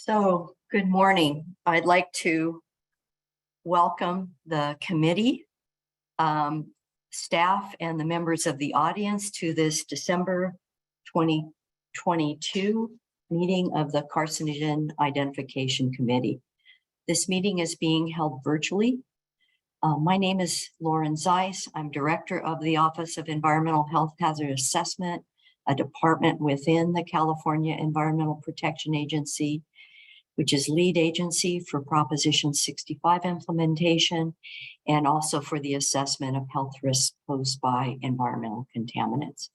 So, good morning. I'd like to welcome the committee, staff, and the members of the audience to this December 2022 meeting of the Carcinogen Identification Committee. This meeting is being held virtually. My name is Lauren Zeiss. I'm Director of the Office of Environmental Health Hazard Assessment, a department within the California Environmental Protection Agency, which is lead agency for Proposition 65 implementation and also for the assessment of health risks posed by environmental contaminants.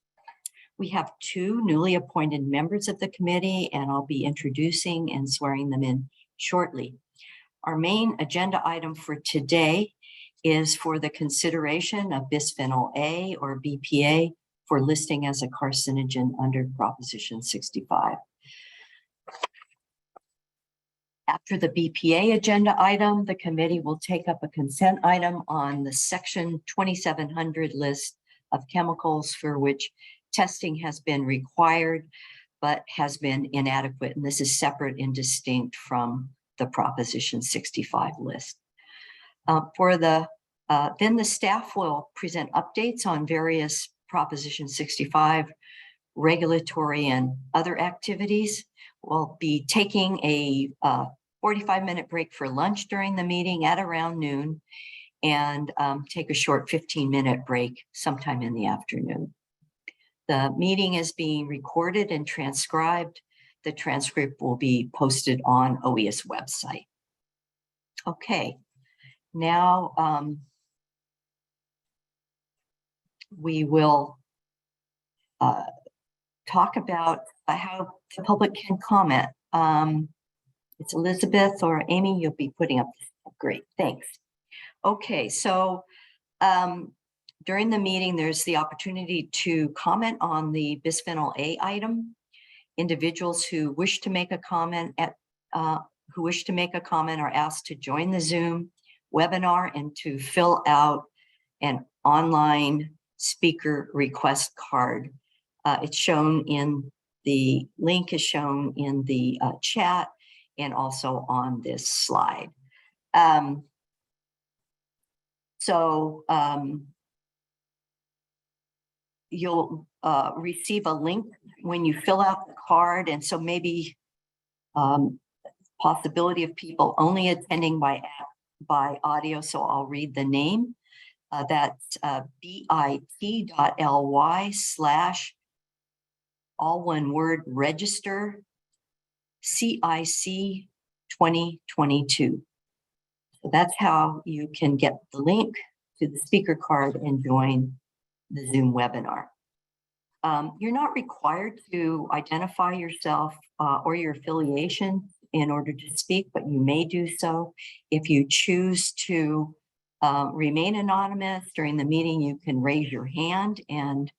We have two newly appointed members of the committee, and I'll be introducing and swearing them in shortly. Our main agenda item for today is for the consideration of bisphenol A or BPA for listing as a carcinogen under Proposition 65. After the BPA agenda item, the committee will take up a consent item on the Section 2700 list of chemicals for which testing has been required but has been inadequate. And this is separate and distinct from the Proposition 65 list. Then the staff will present updates on various Proposition 65 regulatory and other activities. We'll be taking a 45-minute break for lunch during the meeting at around noon and take a short 15-minute break sometime in the afternoon. The meeting is being recorded and transcribed. The transcript will be posted on OES website. Okay, now we will talk about how the public can comment. It's Elizabeth or Amy, you'll be putting up this. Great, thanks. Okay, so during the meeting, there's the opportunity to comment on the bisphenol A item. Individuals who wish to make a comment are asked to join the Zoom webinar and to fill out an online speaker request card. It's shown in the link is shown in the chat and also on this slide. You'll receive a link when you fill out the card, and so maybe possibility of people only attending by audio, so I'll read the name. That's bit.ly/ all one word register CIC 2022. So that's how you can get the link to the speaker card and join the Zoom webinar. You're not required to identify yourself or your affiliation in order to speak, but you may do so. If you choose to remain anonymous during the meeting, you can raise your hand, and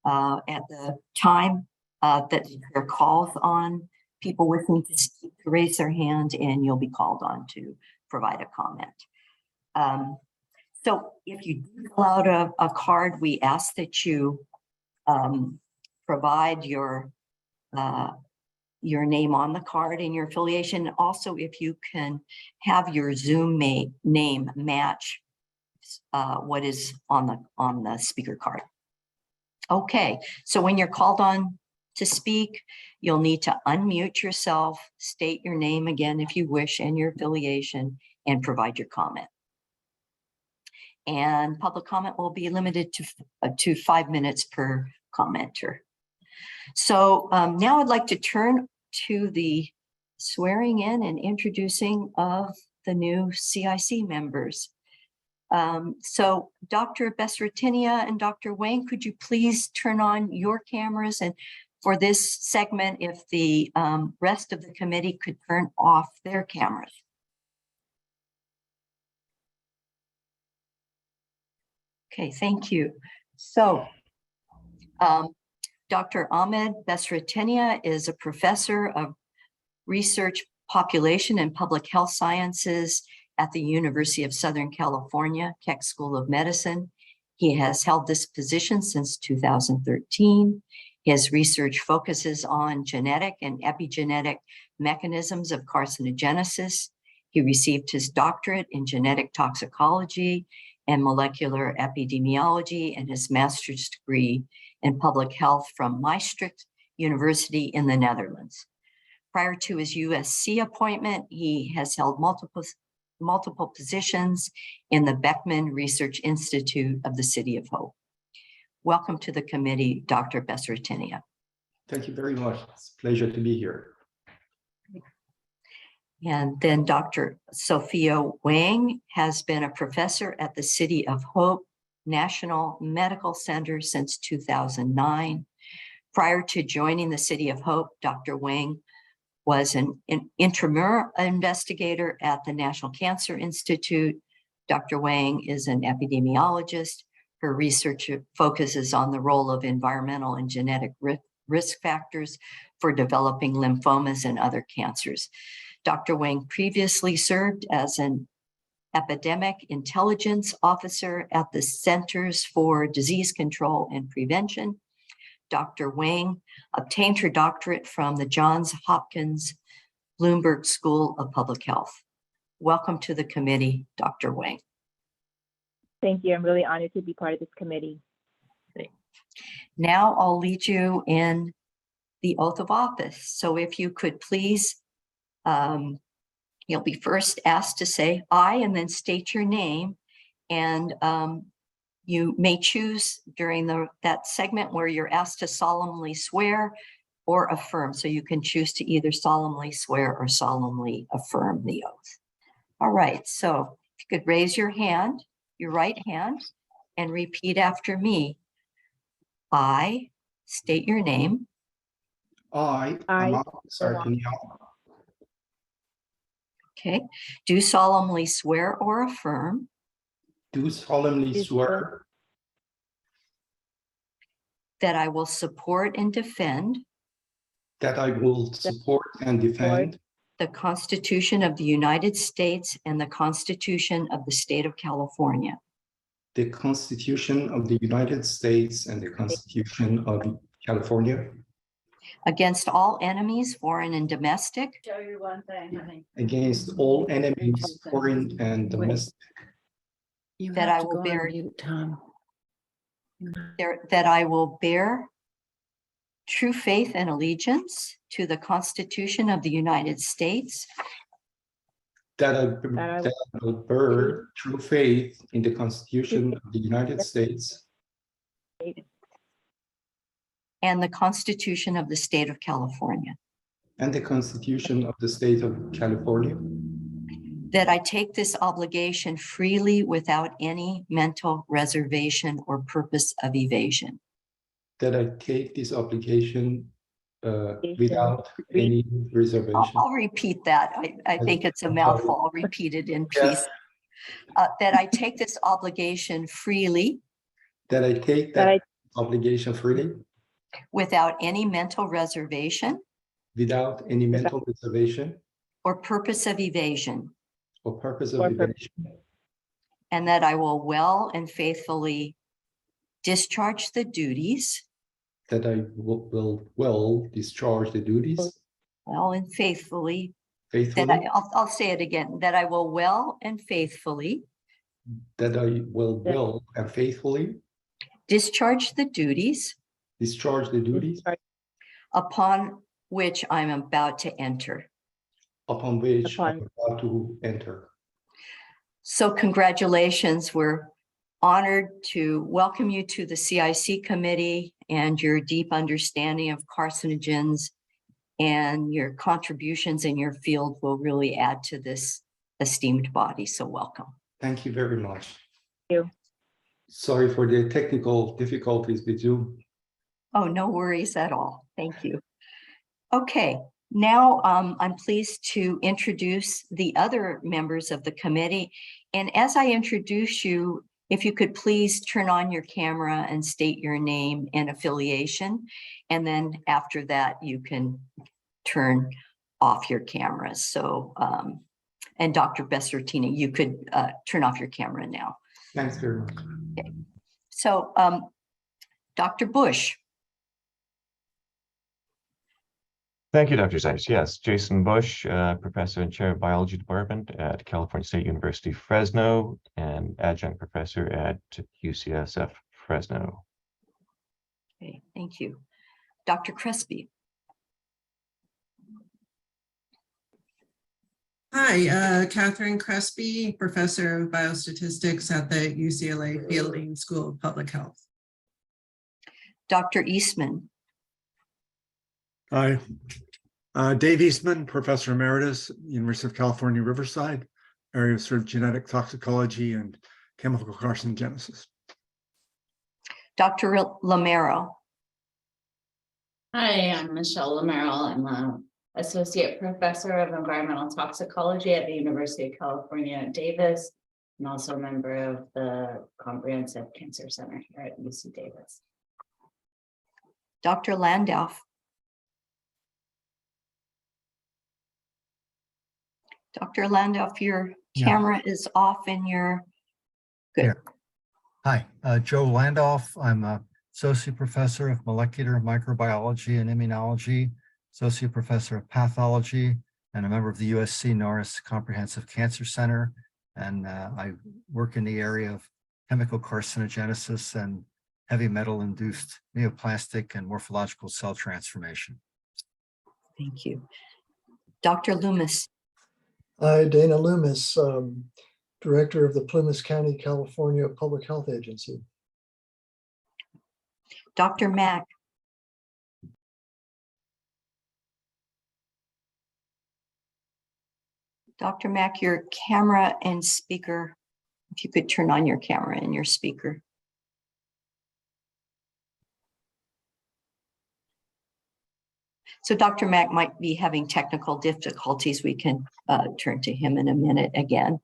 at the time that there are calls on people wishing to speak, to raise their hand, and you'll be called on to provide a comment. So if you do fill out a card, we ask that you provide your name on the card and your affiliation. Also, if you can have your Zoom name match what is on the speaker card. Okay, so when you're called on to speak, you'll need to unmute yourself, state your name again if you wish and your affiliation, and provide your comment. And public comment will be limited to 5 minutes per commenter. So now I'd like to turn to the swearing in and introducing of the new CIC members. So Dr. Bisphenol and Dr. Wayne, could you please turn on your cameras? And for this segment, if the rest of the committee could turn off their cameras. Okay, thank you. So Dr. Ahmed Bisphenol is a professor of research, population, and public health sciences at the University of Southern California, Keck School of Medicine. He has held this position since 2013. His research focuses on genetic and epigenetic mechanisms of carcinogenesis. He received his doctorate in genetic toxicology and molecular epidemiology and his master's degree in public health from Maastricht University in the Netherlands. Prior to his USC appointment, he has held multiple positions in the Beckman Research Institute of the City of Hope. Welcome to the committee, Dr. Besratinia. Thank you very much. It's a pleasure to be here. And then Dr. Sophia Wang has been a professor at the City of Hope National Medical Center since 2009. Prior to joining the City of Hope, Dr. Wang was an intramural investigator at the National Cancer Institute. Dr. Wang is an epidemiologist. Her research focuses on the role of environmental and genetic risk factors for developing lymphomas and other cancers. Dr. Wang previously served as an epidemic intelligence officer at the Centers for Disease Control and Prevention. Dr. Wang obtained her doctorate from the Johns Hopkins Bloomberg School of Public Health. Welcome to the committee, Dr. Wang. Thank you. I'm really honored to be part of this committee. Now I'll lead you in the oath of office. So if you could please, you'll be first asked to say "I" and then state your name. And you may choose during that segment where you're asked to solemnly swear or affirm. So you can choose to either solemnly swear or solemnly affirm the oath. All right, so if you could raise your hand, your right hand, and repeat after me. I state your name. I Okay. Do solemnly swear or affirm do solemnly swear that I will support and defend that I will support and defend the Constitution of the United States and the Constitution of the State of California the Constitution of the United States and the Constitution of California against all enemies, foreign and domestic, Show you one thing, honey. against all enemies, foreign and domestic, You that have I to will go bear- on mute, Tom. that I will bear true faith and allegiance to the Constitution of the United States that I will bear true faith in the Constitution of the United States and the Constitution of the State of California, and the Constitution of the State of California, that I take this obligation freely without any mental reservation or purpose of evasion, that I take this obligation without any reservation. I'll repeat that. I think it's a mouthful. I'll repeat it in peace. That I take this obligation freely That I take that obligation freely without any mental reservation without any mental reservation or purpose of evasion, or purpose of evasion, and that I will well and faithfully discharge the duties, that I will well discharge the duties well and faithfully, faithfully, I'll say it again, that I will well and faithfully that I will well and faithfully discharge the duties discharge the duties upon which I'm about to enter. upon which I'm about to enter. So congratulations. We're honored to welcome you to the CIC committee, and your deep understanding of carcinogens and your contributions in your field will really add to this esteemed body. So welcome. Thank you very much. Thank you. Sorry for the technical difficulties with Zoom. Oh, no worries at all. Thank you. Okay, now I'm pleased to introduce the other members of the committee. And as I introduce you, if you could please turn on your camera and state your name and affiliation. And then after that, you can turn off your camera. So, and Dr. Bessertini, you could turn off your camera now. Thanks very much. Okay. So, Dr. Bush, Thank you, Dr. Zeiss. Yes, Jason Bush, Professor and Chair of Biology Department at California State University, Fresno, and Adjunct Professor at UCSF, Fresno. Okay, thank you. Dr. Crespi. Hi, Catherine Crespi, Professor of Biostatistics at the UCLA Fielding School of Public Health. Dr. Eastman. Hi, Dave Eastman, Professor Emeritus, University of California, Riverside, area of sort of genetic toxicology and chemical carcinogenesis. Dr. Lamero. Hi, I'm Michelle Lamerle. I'm an associate professor of environmental toxicology at the University of California at Davis, and also a member of the Comprehensive Cancer Center here at UC Davis. Dr. Landau. Dr. Landau, your camera is off and you're good. Here. Hi, Joe Landolf. I'm a Associate Professor of Molecular Microbiology and Immunology, Associate Professor of Pathology, and a member of the USC Norris Comprehensive Cancer Center. And I work in the area of chemical carcinogenesis and heavy metal-induced neoplastic and morphological cell transformation. Thank you. Dr. Loomis. Hi, Dana Loomis, Director of the Plumas County, California Public Health Agency. Dr. Mack. Dr. Mack, your camera and speaker, if you could turn on your camera and your speaker. So Dr. Mack might be having technical difficulties. We can turn to him in a minute again.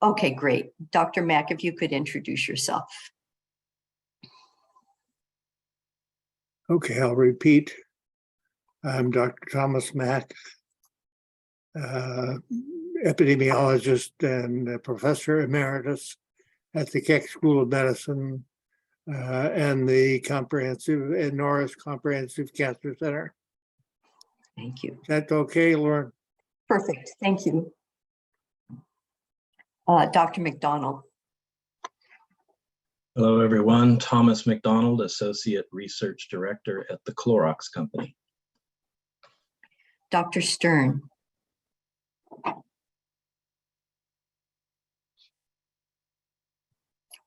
Okay, great. Dr. Mack, if you could introduce yourself. Okay, I'll repeat. I'm Dr. Thomas Mack, epidemiologist and professor emeritus at the Keck School of Medicine and the Norris Comprehensive Cancer Center. Thank you. Is that okay, Lauren? Perfect. Thank you. Dr. McDonald. Hello, everyone. Thomas McDonald, Associate Research Director at the Clorox Company. Dr. Stern.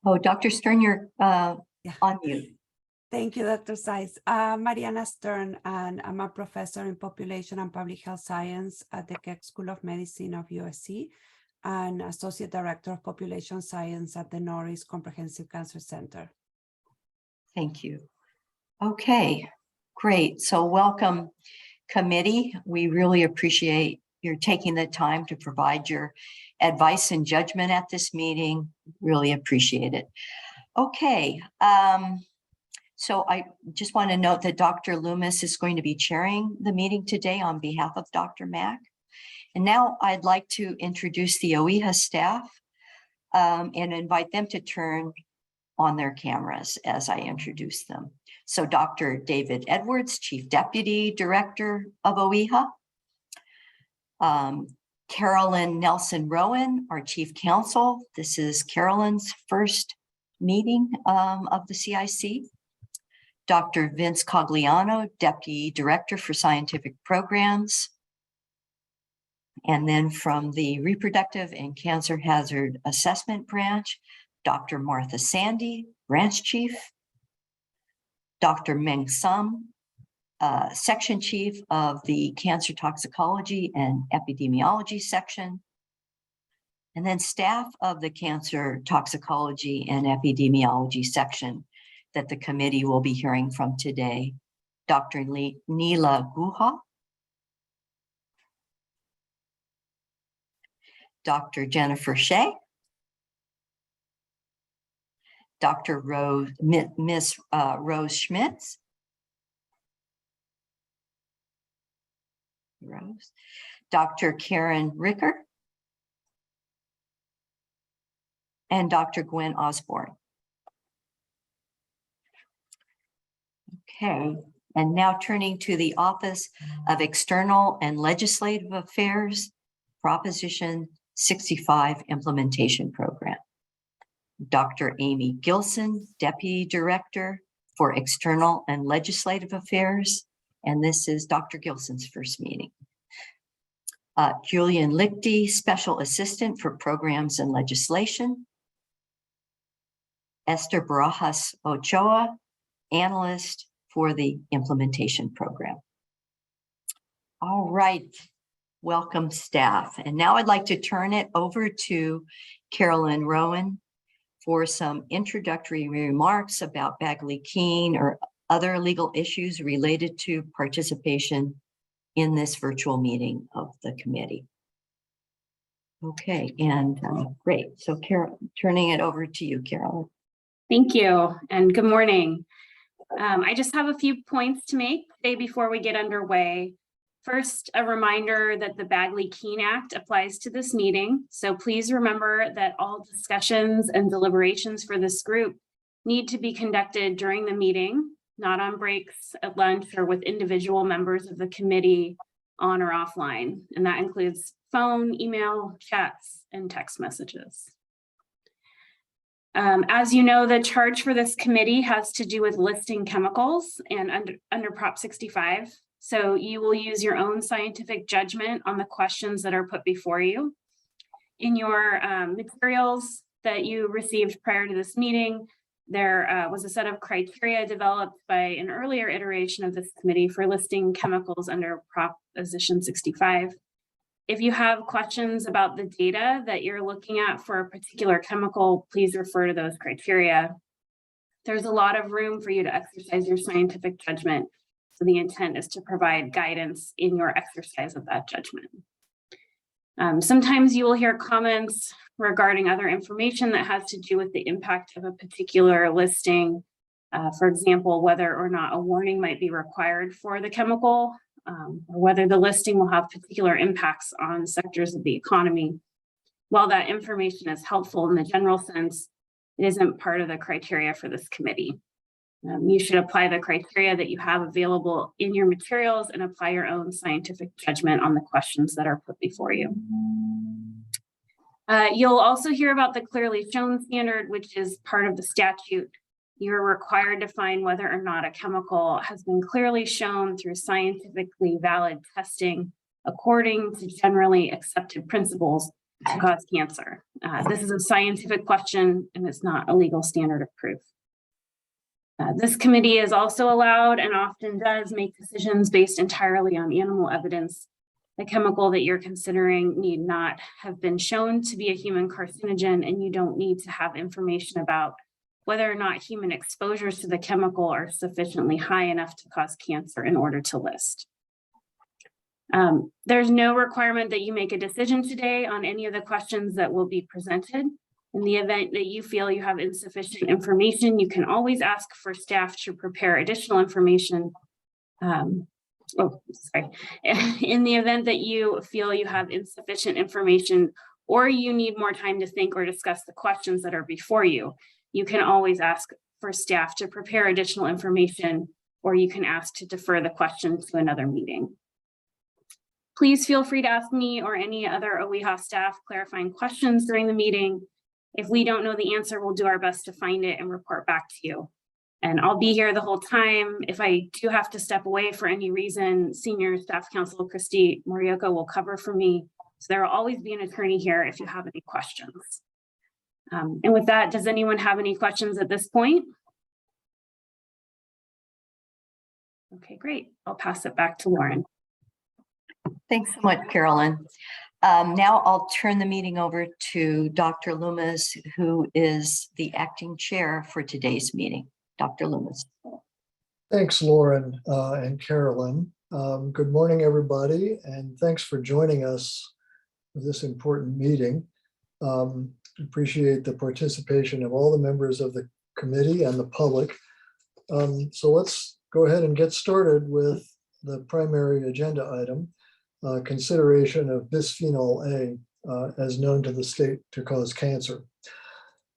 Oh, Dr. Stern, you're on mute. Thank you, Dr. Zeiss. Mariana Stern, and I'm a professor in population and public health science at the Keck School of Medicine of USC and associate director of population science at the Norris Comprehensive Cancer Center. Thank you. Okay, great. So welcome, committee. We really appreciate your taking the time to provide your advice and judgment at this meeting. Really appreciate it. Okay. So I just want to note that Dr. Loomis is going to be chairing the meeting today on behalf of Dr. Mack. And now I'd like to introduce the OEHA staff and invite them to turn on their cameras as I introduce them. So Dr. David Edwards, Chief Deputy Director of OEHA. Carolyn Nelson Rowan, our Chief Counsel. This is Carolyn's first meeting of the CIC. Dr. Vince Cogliano, Deputy Director for Scientific Programs. And then from the Reproductive and Cancer Hazard Assessment Branch, Dr. Martha Sandy, Branch Chief. Dr. Meng Sum, Section Chief of the Cancer Toxicology and Epidemiology Section. And then staff of the Cancer Toxicology and Epidemiology Section that the committee will be hearing from today. Dr. Neela Guha, Dr. Jennifer Shea, Dr. Ms. Rose Schmitz, Dr. Karen Ricker, and Dr. Gwen Osborne. Okay, And now turning to the Office of External and Legislative Affairs, Proposition 65 Implementation Program. Dr. Amy Gilson, Deputy Director for External and Legislative Affairs. And this is Dr. Gilson's first meeting. Julian Lichty, Special Assistant for Programs and Legislation. Esther Barajas Ochoa, Analyst for the Implementation Program. All right, welcome staff. And now I'd like to turn it over to Carolyn Rowan for some introductory remarks about Bagley-Keene or other legal issues related to participation in this virtual meeting of the committee. Okay, and great. So Carol, turning it over to you, Carolyn. Thank you, and good morning. I just have a few points to make today before we get underway. First, a reminder that the Bagley-Keene Act applies to this meeting. So please remember that all discussions and deliberations for this group need to be conducted during the meeting, not on breaks, at lunch, or with individual members of the committee on or offline. And that includes phone, email, chats, and text messages. As you know, the charge for this committee has to do with listing chemicals and under Prop 65. So you will use your own scientific judgment on the questions that are put before you. In your materials that you received prior to this meeting, there was a set of criteria developed by an earlier iteration of this committee for listing chemicals under Proposition 65. If you have questions about the data that you're looking at for a particular chemical, please refer to those criteria. There's a lot of room for you to exercise your scientific judgment. So the intent is to provide guidance in your exercise of that judgment. Sometimes you will hear comments regarding other information that has to do with the impact of a particular listing. For example, whether or not a warning might be required for the chemical, or whether the listing will have particular impacts on sectors of the economy. While that information is helpful in the general sense, it isn't part of the criteria for this committee. You should apply the criteria that you have available in your materials and apply your own scientific judgment on the questions that are put before you. You'll also hear about the clearly shown standard, which is part of the statute. You're required to find whether or not a chemical has been clearly shown through scientifically valid testing according to generally accepted principles to cause cancer. This is a scientific question and it's not a legal standard of proof. This committee is also allowed and often does make decisions based entirely on animal evidence. The chemical that you're considering need not have been shown to be a human carcinogen, and you don't need to have information about whether or not human exposures to the chemical are sufficiently high enough to cause cancer in order to list. There's no requirement that you make a decision today on any of the questions that will be presented. In the event that you feel you have insufficient information, you can always ask for staff to prepare additional information. In the event that you feel you have insufficient information or you need more time to think or discuss the questions that are before you, you can always ask for staff to prepare additional information, or you can ask to defer the question to another meeting. Please feel free to ask me or any other OEHA staff clarifying questions during the meeting. If we don't know the answer, we'll do our best to find it and report back to you. And I'll be here the whole time. If I do have to step away for any reason, Senior Staff Counsel Christy Morioka will cover for me. So there will always be an attorney here if you have any questions. And with that, does anyone have any questions at this point? Okay, great. I'll pass it back to Lauren. Thanks so much, Carolyn. Now I'll turn the meeting over to Dr. Loomis, who is the acting chair for today's meeting. Dr. Loomis. Thanks, Lauren and Carolyn. Good morning, everybody, and thanks for joining us for this important meeting. Appreciate the participation of all the members of the committee and the public. So let's go ahead and get started with the primary agenda item, consideration of bisphenol A as known to the state to cause cancer.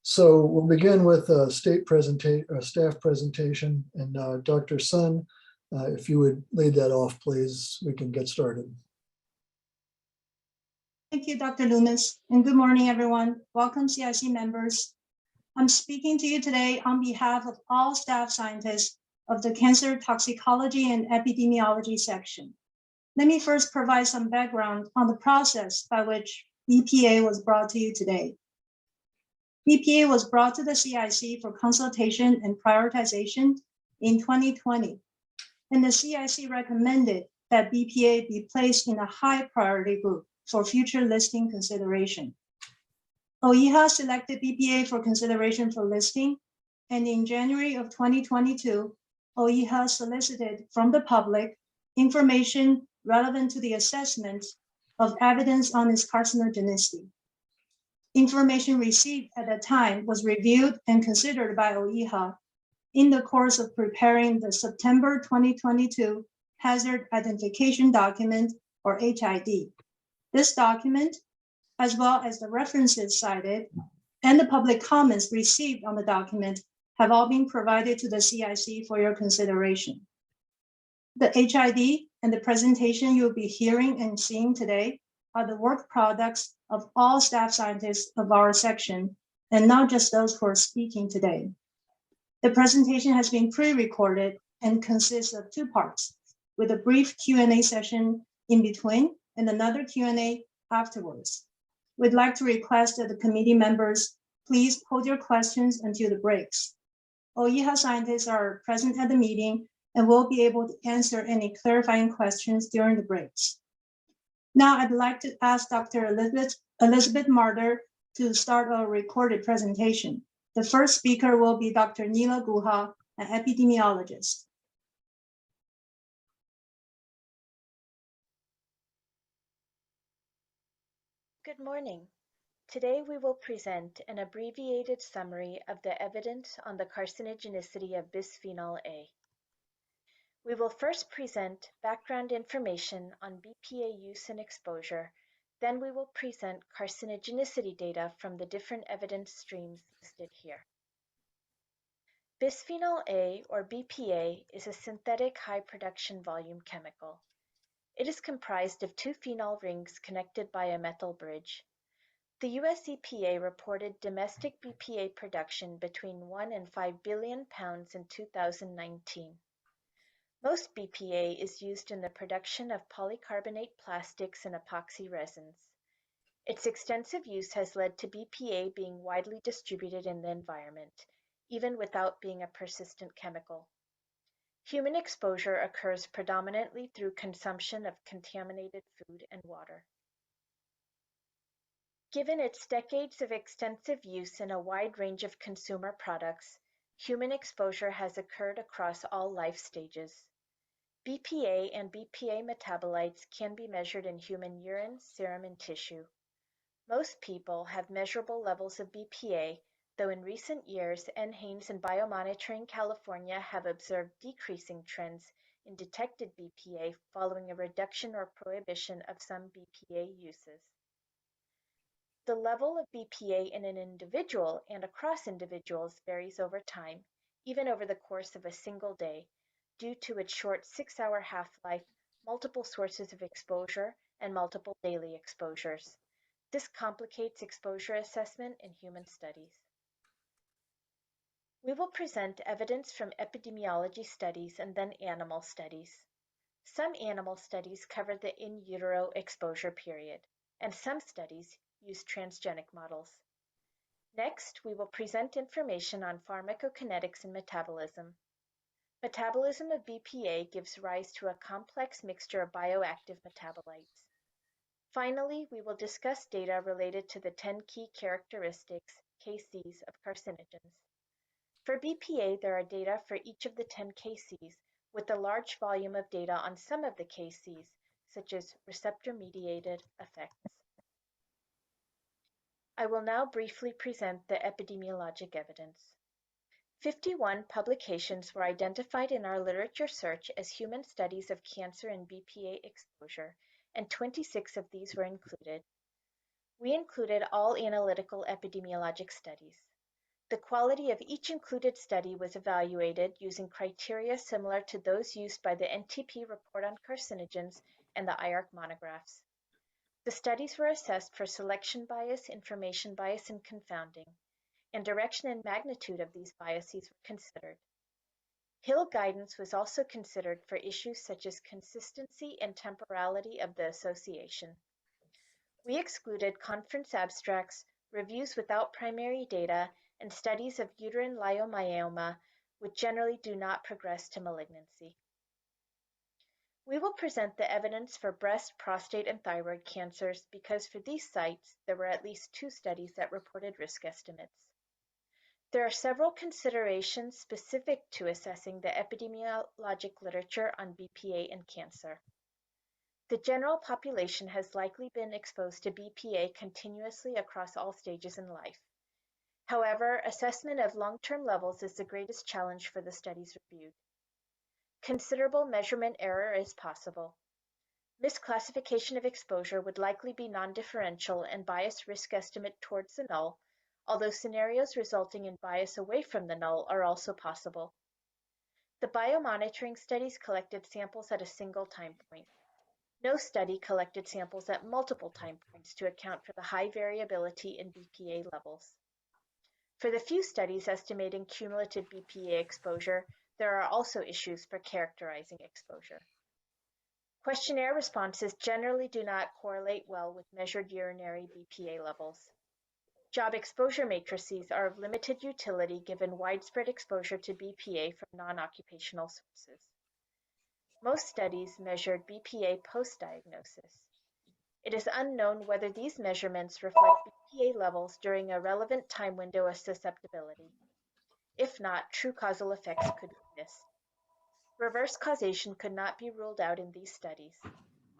So we'll begin with a staff presentation, and Dr. Sun If you would lead that off, please, we can get started. Thank you, Dr. Loomis, and good morning, everyone. Welcome, CIC members. I'm speaking to you today on behalf of all staff scientists of the Cancer Toxicology and Epidemiology section. Let me first provide some background on the process by which BPA was brought to you today. BPA was brought to the CIC for consultation and prioritization in 2020, and the CIC recommended that BPA be placed in a high priority group for future listing consideration. OIHA selected BPA for consideration for listing, and in January of 2022, OIHA solicited from the public information relevant to the assessment of evidence on its carcinogenicity. Information received at that time was reviewed and considered by OIHA in the course of preparing the September 2022 Hazard Identification Document, or HID. This document, as well as the references cited and the public comments received on the document, have all been provided to the CIC for your consideration. The HID and the presentation you'll be hearing and seeing today are the work products of all staff scientists of our section, and not just those who are speaking today. The presentation has been pre-recorded and consists of two parts, with a brief Q&A session in between and another Q&A afterwards. We'd like to request that the committee members please hold your questions until the breaks. OIHA scientists are present at the meeting and will be able to answer any clarifying questions during the breaks. Now I'd like to ask Dr. Elizabeth Marder to start a recorded presentation. The first speaker will be Dr. Neela Guha, an epidemiologist. Good morning. Today we will present an abbreviated summary of the evidence on the carcinogenicity of bisphenol A. We will first present background information on BPA use and exposure, then we will present carcinogenicity data from the different evidence streams listed here. Bisphenol A, or BPA, is a synthetic high production volume chemical. It is comprised of two phenol rings connected by a methyl bridge. The US EPA reported domestic BPA production between 1 and 5 billion pounds in 2019. Most BPA is used in the production of polycarbonate plastics and epoxy resins. Its extensive use has led to BPA being widely distributed in the environment, even without being a persistent chemical. Human exposure occurs predominantly through consumption of contaminated food and water. Given its decades of extensive use in a wide range of consumer products, human exposure has occurred across all life stages. BPA and BPA metabolites can be measured in human urine, serum, and tissue. Most people have measurable levels of BPA, though in recent years, NHANES and Biomonitoring California have observed decreasing trends in detected BPA following a reduction or prohibition of some BPA uses. The level of BPA in an individual and across individuals varies over time, even over the course of a single day, due to its short 6-hour half-life, multiple sources of exposure, and multiple daily exposures. This complicates exposure assessment in human studies. We will present evidence from epidemiology studies and then animal studies. Some animal studies cover the in utero exposure period, and some studies use transgenic models. Next, we will present information on pharmacokinetics and metabolism. Metabolism of BPA gives rise to a complex mixture of bioactive metabolites. Finally, we will discuss data related to the 10 key characteristics, KCs, of carcinogens. For BPA, there are data for each of the 10 KCs, with a large volume of data on some of the KCs, such as receptor-mediated effects. I will now briefly present the epidemiologic evidence. 51 publications were identified in our literature search as human studies of cancer and BPA exposure, and 26 of these were included. We included all analytical epidemiologic studies. The quality of each included study was evaluated using criteria similar to those used by the NTP report on carcinogens and the IARC monographs. The studies were assessed for selection bias, information bias, and confounding, and direction and magnitude of these biases were considered. Hill guidance was also considered for issues such as consistency and temporality of the association. We excluded conference abstracts, reviews without primary data, and studies of uterine leiomyoma, which generally do not progress to malignancy. We will present the evidence for breast, prostate, and thyroid cancers because for these sites, there were at least 2 studies that reported risk estimates. There are several considerations specific to assessing the epidemiologic literature on BPA and cancer. The general population has likely been exposed to BPA continuously across all stages in life. However, assessment of long-term levels is the greatest challenge for the studies reviewed. Considerable measurement error is possible. Misclassification of exposure would likely be non-differential and bias risk estimate towards the null, although scenarios resulting in bias away from the null are also possible. The biomonitoring studies collected samples at a single time point. No study collected samples at multiple time points to account for the high variability in BPA levels. For the few studies estimating cumulative BPA exposure, there are also issues for characterizing exposure. Questionnaire responses generally do not correlate well with measured urinary BPA levels. Job exposure matrices are of limited utility given widespread exposure to BPA from non-occupational sources. Most studies measured BPA post-diagnosis. It is unknown whether these measurements reflect BPA levels during a relevant time window of susceptibility. If not, true causal effects could be missed. Reverse causation could not be ruled out in these studies.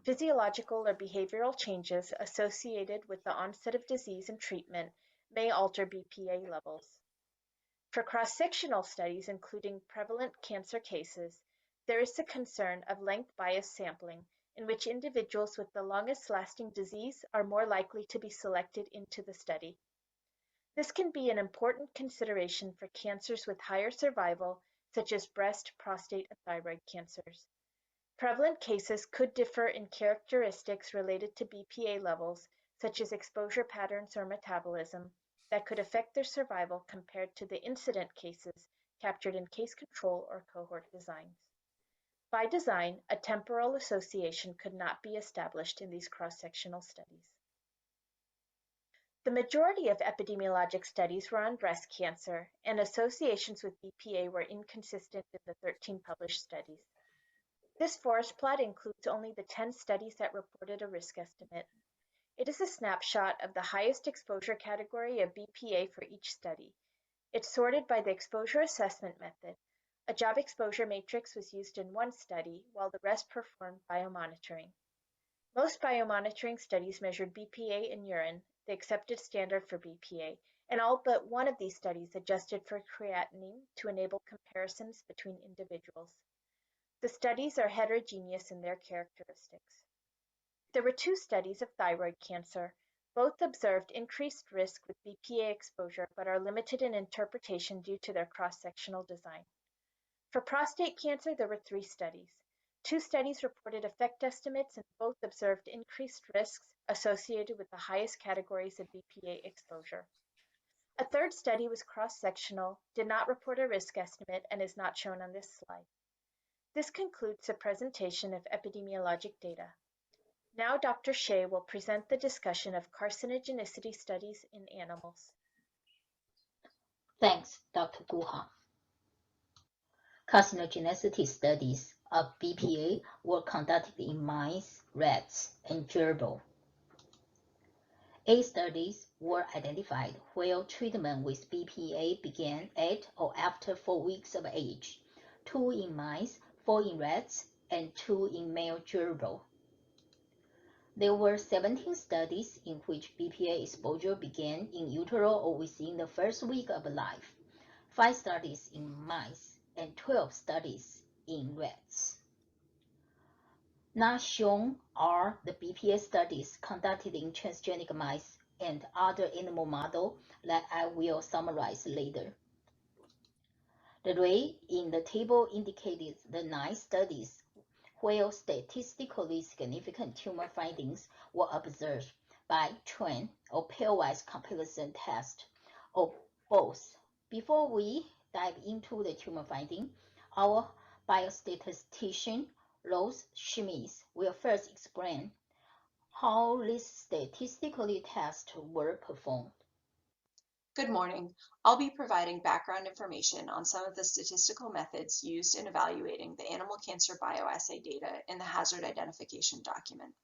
Physiological or behavioral changes associated with the onset of disease and treatment may alter BPA levels. For cross-sectional studies, including prevalent cancer cases, there is the concern of length bias sampling, in which individuals with the longest lasting disease are more likely to be selected into the study. This can be an important consideration for cancers with higher survival, such as breast, prostate, and thyroid cancers. Prevalent cases could differ in characteristics related to BPA levels, such as exposure patterns or metabolism, that could affect their survival compared to the incident cases captured in case control or cohort designs. By design, a temporal association could not be established in these cross-sectional studies. The majority of epidemiologic studies were on breast cancer, and associations with BPA were inconsistent in the 13 published studies. This forest plot includes only the 10 studies that reported a risk estimate. It is a snapshot of the highest exposure category of BPA for each study. It's sorted by the exposure assessment method. A job exposure matrix was used in one study, while the rest performed biomonitoring. Most biomonitoring studies measured BPA in urine, the accepted standard for BPA, and all but one of these studies adjusted for creatinine to enable comparisons between individuals. The studies are heterogeneous in their characteristics. There were 2 studies of thyroid cancer. Both observed increased risk with BPA exposure, but are limited in interpretation due to their cross-sectional design. For prostate cancer, there were 3 studies. 2 studies reported effect estimates and both observed increased risks associated with the highest categories of BPA exposure. A 3rd study was cross-sectional, did not report a risk estimate, and is not shown on this slide. This concludes the presentation of epidemiologic data. Now Dr. Shea will present the discussion of carcinogenicity studies in animals. Thanks, Dr. Guha. Carcinogenicity studies of BPA were conducted in mice, rats, and gerbil. 8 studies were identified where treatment with BPA began at or after 4 weeks of age, 2 in mice, 4 in rats, and 2 in male gerbil. There were 17 studies in which BPA exposure began in utero or within the first week of life, 5 studies in mice, and 12 studies in rats. Not shown are the BPA studies conducted in transgenic mice and other animal models that I will summarize later. The red in the table indicated the 9 studies where statistically significant tumor findings were observed by trend or pairwise comparison test, or both. Before we dive into the tumor finding, our biostatistician, Rose Schmitz, will first explain how these statistically tests were performed. Good morning. I'll be providing background information on some of the statistical methods used in evaluating the animal cancer bioassay data in the hazard identification document.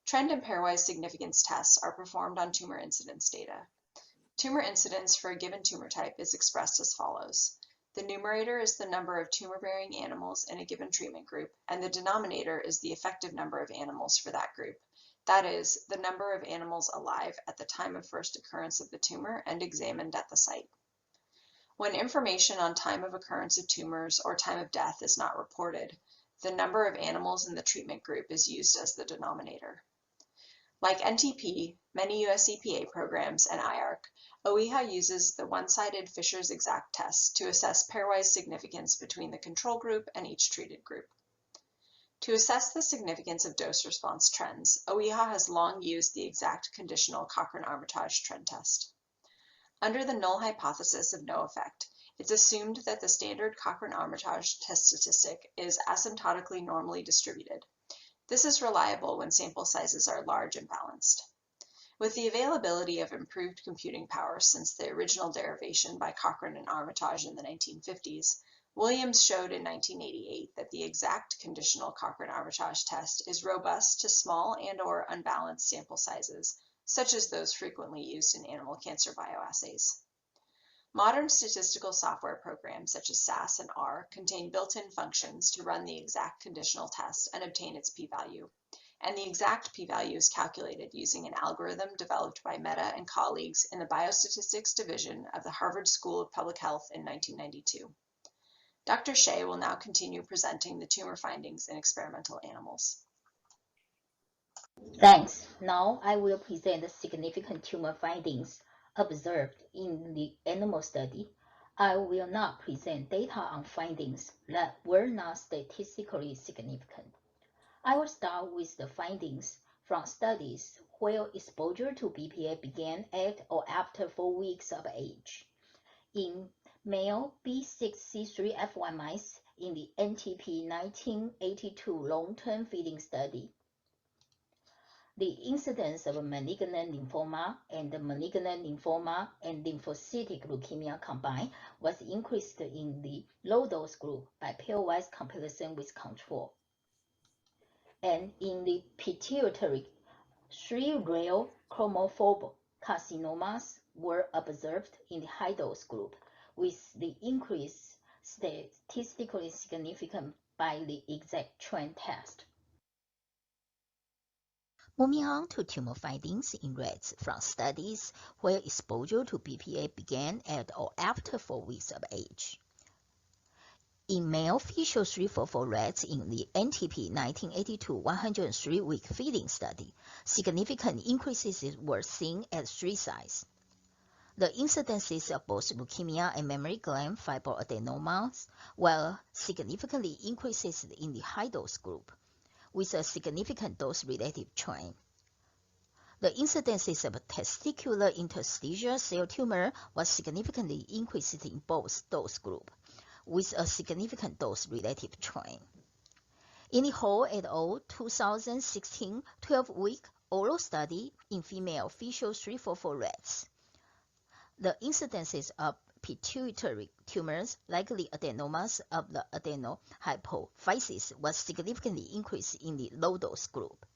Trend and pairwise significance tests are performed on tumor incidence data. Tumor incidence for a given tumor type is expressed as follows. The numerator is the number of tumor-bearing animals in a given treatment group, and the denominator is the effective number of animals for that group. That is, the number of animals alive at the time of first occurrence of the tumor and examined at the site. When information on time of occurrence of tumors or time of death is not reported, the number of animals in the treatment group is used as the denominator. Like NTP, many US EPA programs, and IARC, OEHA uses the one-sided Fisher's exact test to assess pairwise significance between the control group and each treated group. To assess the significance of dose-response trends, OEHA has long used the exact conditional Cochrane-Armitage trend test. Under the null hypothesis of no effect, it's assumed that the standard Cochrane-Armitage test statistic is asymptotically normally distributed. This is reliable when sample sizes are large and balanced. With the availability of improved computing power since the original derivation by Cochrane and Armitage in the 1950s, Williams showed in 1988 that the exact conditional Cochrane-Armitage test is robust to small and/or unbalanced sample sizes, such as those frequently used in animal cancer bioassays. Modern statistical software programs such as SAS and R contain built-in functions to run the exact conditional test and obtain its p-value. And the exact p-value is calculated using an algorithm developed by Mehta and colleagues in the Biostatistics Division of the Harvard School of Public Health in 1992. Dr. Shea will now continue presenting the tumor findings in experimental animals. Thanks. Now I will present the significant tumor findings observed in the animal study. I will not present data on findings that were not statistically significant. I will start with the findings from studies where exposure to BPA began at or after 4 weeks of age. In male B6C3F1 mice in the NTP 1982 long-term feeding study, the incidence of malignant lymphoma and lymphocytic leukemia combined was increased in the low-dose group by pairwise comparison with control. And in the pituitary, 3 rare chromophobe carcinomas were observed in the high-dose group, with the increase statistically significant by the exact trend test. Moving on to tumor findings in rats from studies where exposure to BPA began at or after 4 weeks of age. In male Fisher 344 rats in the NTP 1982 103-week feeding study, significant increases were seen at 3 sites. The incidences of both leukemia and mammary gland fibroadenomas were significantly increases in the high-dose group, with a significant dose-relative trend. The incidences of testicular interstitial cell tumor was significantly increased in both dose groups, with a significant dose-relative trend. In the Hall et al. 2016 12-week oral study in female Fisher 344 rats, the incidences of pituitary tumors, likely adenomas of the adenohypophysis, was significantly increased in the low-dose group.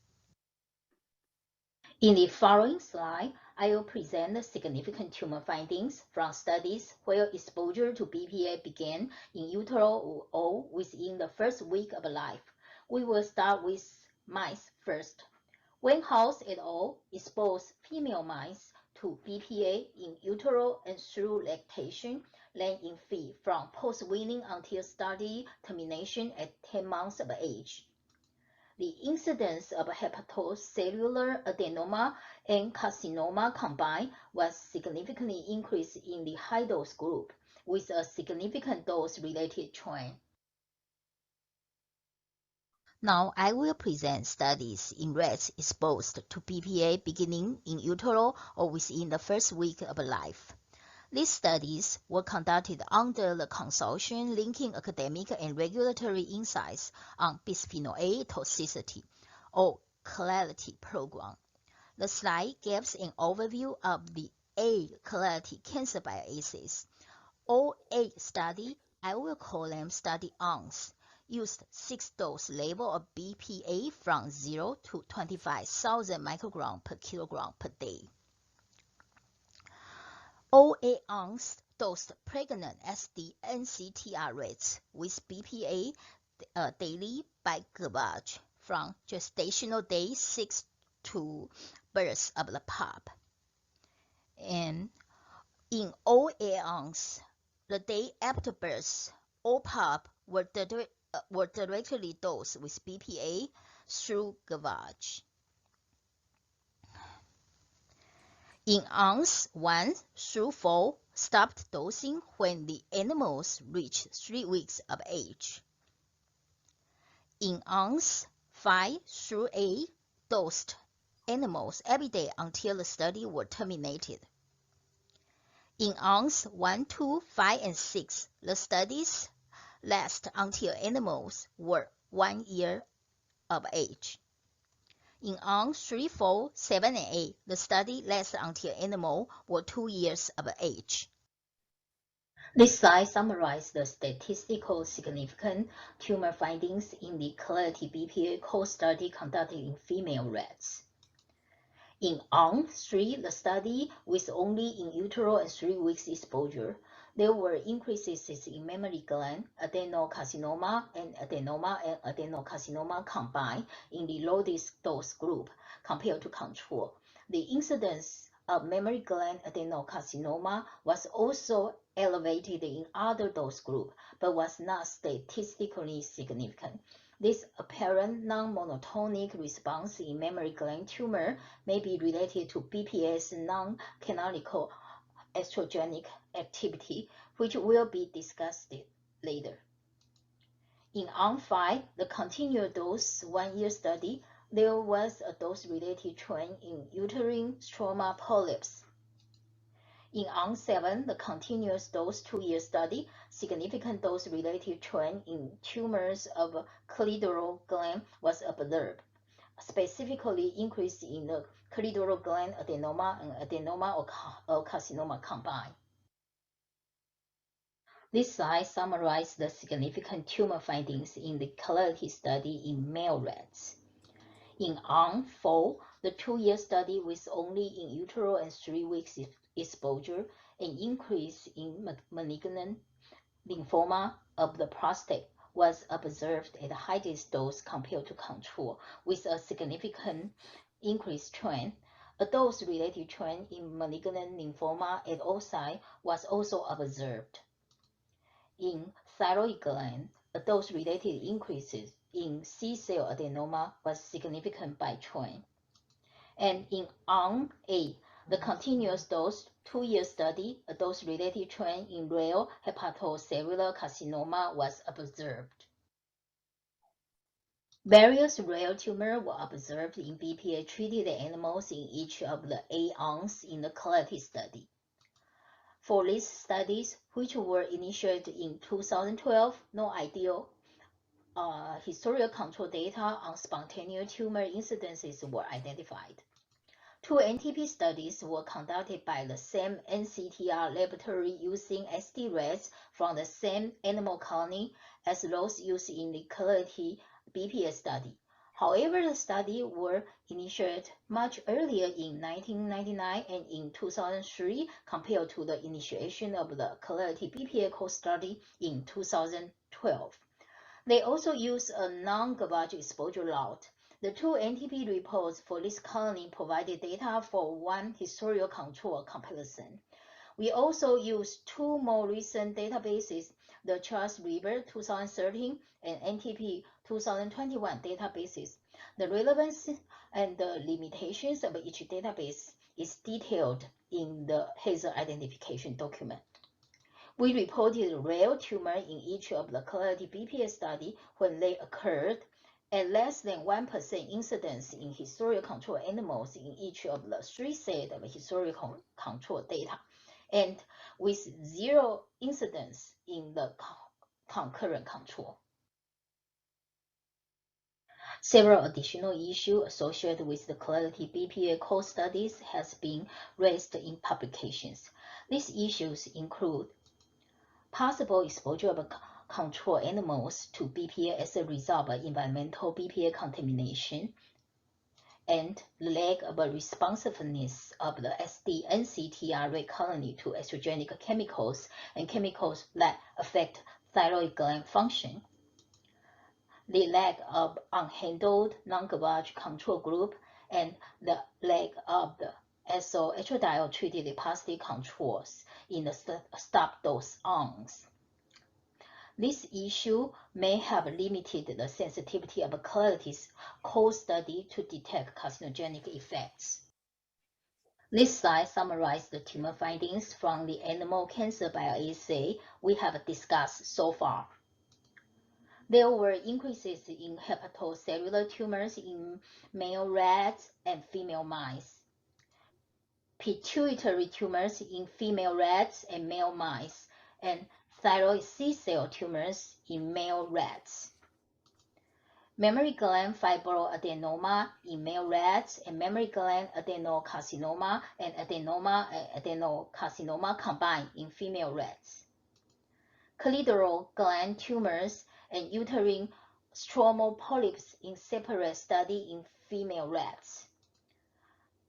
In the following slide, I will present the significant tumor findings from studies where exposure to BPA began in utero or within the first week of life. We will start with mice first. House et al. Exposed female mice to BPA in utero and through lactation, then in feed from post-weaning until study termination at 10 months of age. The incidence of hepatocellular adenoma and carcinoma combined was significantly increased in the high-dose group, with a significant dose-related trend. Now I will present studies in rats exposed to BPA beginning in utero or within the first week of life. These studies were conducted under the consortium linking academic and regulatory insights on bisphenol A toxicity, or CLARITY program. The slide gives an overview of the A CLARITY cancer bioassays. All 8 studies, I will call them study arms, used 6 dose level of BPA from 0 to 25,000 microgram per kilogram per day. All 8 arms dosed pregnant SD NCTR rates with BPA daily by gavage from gestational day 6 to birth of the pup. And in all 8 arms, the day after birth, all pup were directly dosed with BPA through gavage. In arms 1 through 4, stopped dosing when the animals reached 3 weeks of age. In arms 5 through 8, dosed animals every day until the study was terminated. In arms 1, 2, 5, and 6, the studies last until animals were 1 year of age. In arms 3, 4, 7, and 8, the study lasted until animals were 2 years of age. This slide summarizes the statistical significant tumor findings in the CLARITY BPA core study conducted in female rats. In arm 3, the study with only in utero and 3 weeks exposure, there were increases in mammary gland adenocarcinoma and adenocarcinoma combined in the lowest dose group compared to control. The incidence of mammary gland adenocarcinoma was also elevated in other dose group, but was not statistically significant. This apparent non-monotonic response in mammary gland tumor may be related to BPA's non-canonical estrogenic activity, which will be discussed later. In arm 5, the continuous dose 1-year study, there was a dose-related trend in uterine stroma polyps. In arm 7, the continuous dose 2-year study, significant dose-related trend in tumors of clitoral gland was observed, specifically increase in the clitoral gland adenoma and adenoma or carcinoma combined. This slide summarizes the significant tumor findings in the CLARITY study in male rats. In arm 4, the 2-year study with only in utero and 3 weeks exposure, an increase in malignant lymphoma of the prostate was observed at the highest dose compared to control, with a significant increased trend. A dose-related trend in malignant lymphoma at all sites was also observed. In thyroid gland, a dose-related increases in C-cell adenoma was significant by trend. And in arm A, the continuous dose 2-year study, a dose-related trend in rare hepatocellular carcinoma was observed. Various rare tumors were observed in BPA-treated animals in each of the 8 arms in the CLARITY study. For these studies, which were initiated in 2012, no ideal historical control data on spontaneous tumor incidences were identified. 2 NTP studies were conducted by the same NCTR laboratory using SD rats from the same animal colony as those used in the CLARITY BPA study. However, the studies were initiated much earlier in 1999 and in 2003 compared to the initiation of the CLARITY BPA core study in 2012. They also used a non-gavage exposure lot. The 2 NTP reports for this colony provided data for 1 historical control comparison. We also used 2 more recent databases, the Charles River 2013 and NTP 2021 databases. The relevance and the limitations of each database is detailed in the hazard identification document. We reported rare tumor in each of the Clarity BPA study when they occurred, and less than 1% incidence in historical control animals in each of the 3 sets of historical control data, and with 0 incidence in the concurrent control. Several additional issues associated with the Clarity BPA core studies has been raised in publications. These issues include possible exposure of control animals to BPA as a result of environmental BPA contamination, and the lack of a responsiveness of the SD-NCTR rate colony to estrogenic chemicals and chemicals that affect thyroid gland function, the lack of unhandled non-gavage control group, and the lack of the SO estradiol treated positive controls in the stop dose arms. This issue may have limited the sensitivity of Clarity's core study to detect carcinogenic effects. This slide summarizes the tumor findings from the animal cancer bioassay we have discussed so far. There were increases in hepatocellular tumors in male rats and female mice, pituitary tumors in female rats and male mice, and thyroid C-cell tumors in male rats. Mammary gland fibroadenoma in male rats, and mammary gland adenocarcinoma and adenoma and adenocarcinoma combined in female rats. Clitoral gland tumors and uterine stromal polyps in separate study in female rats.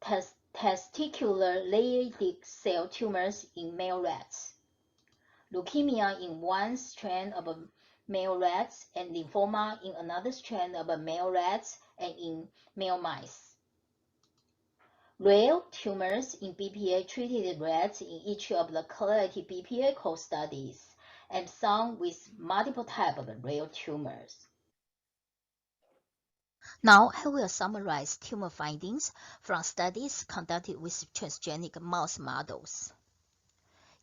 Testicular Leydig cell tumors in male rats. Leukemia in one strand of male rats and lymphoma in another strand of male rats and in male mice. Rare tumors in BPA-treated rats in each of the Clarity BPA core studies, and some with multiple types of rare tumors. Now I will summarize tumor findings from studies conducted with transgenic mouse models.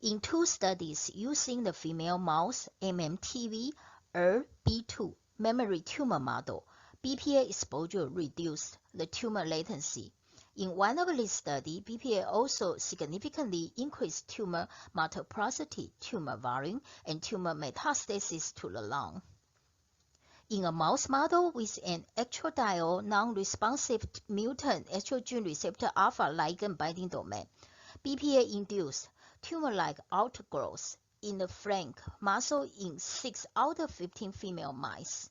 In 2 studies using the female mouse MMTV B2 mammary tumor model, BPA exposure reduced the tumor latency. In one of these studies, BPA also significantly increased tumor multiplicity, tumor volume, and tumor metastasis to the lung. In a mouse model with an estradiol non-responsive mutant estrogen receptor alpha ligand binding domain, BPA induced tumor-like outgrowth in the flank muscle in 6 out of 15 female mice.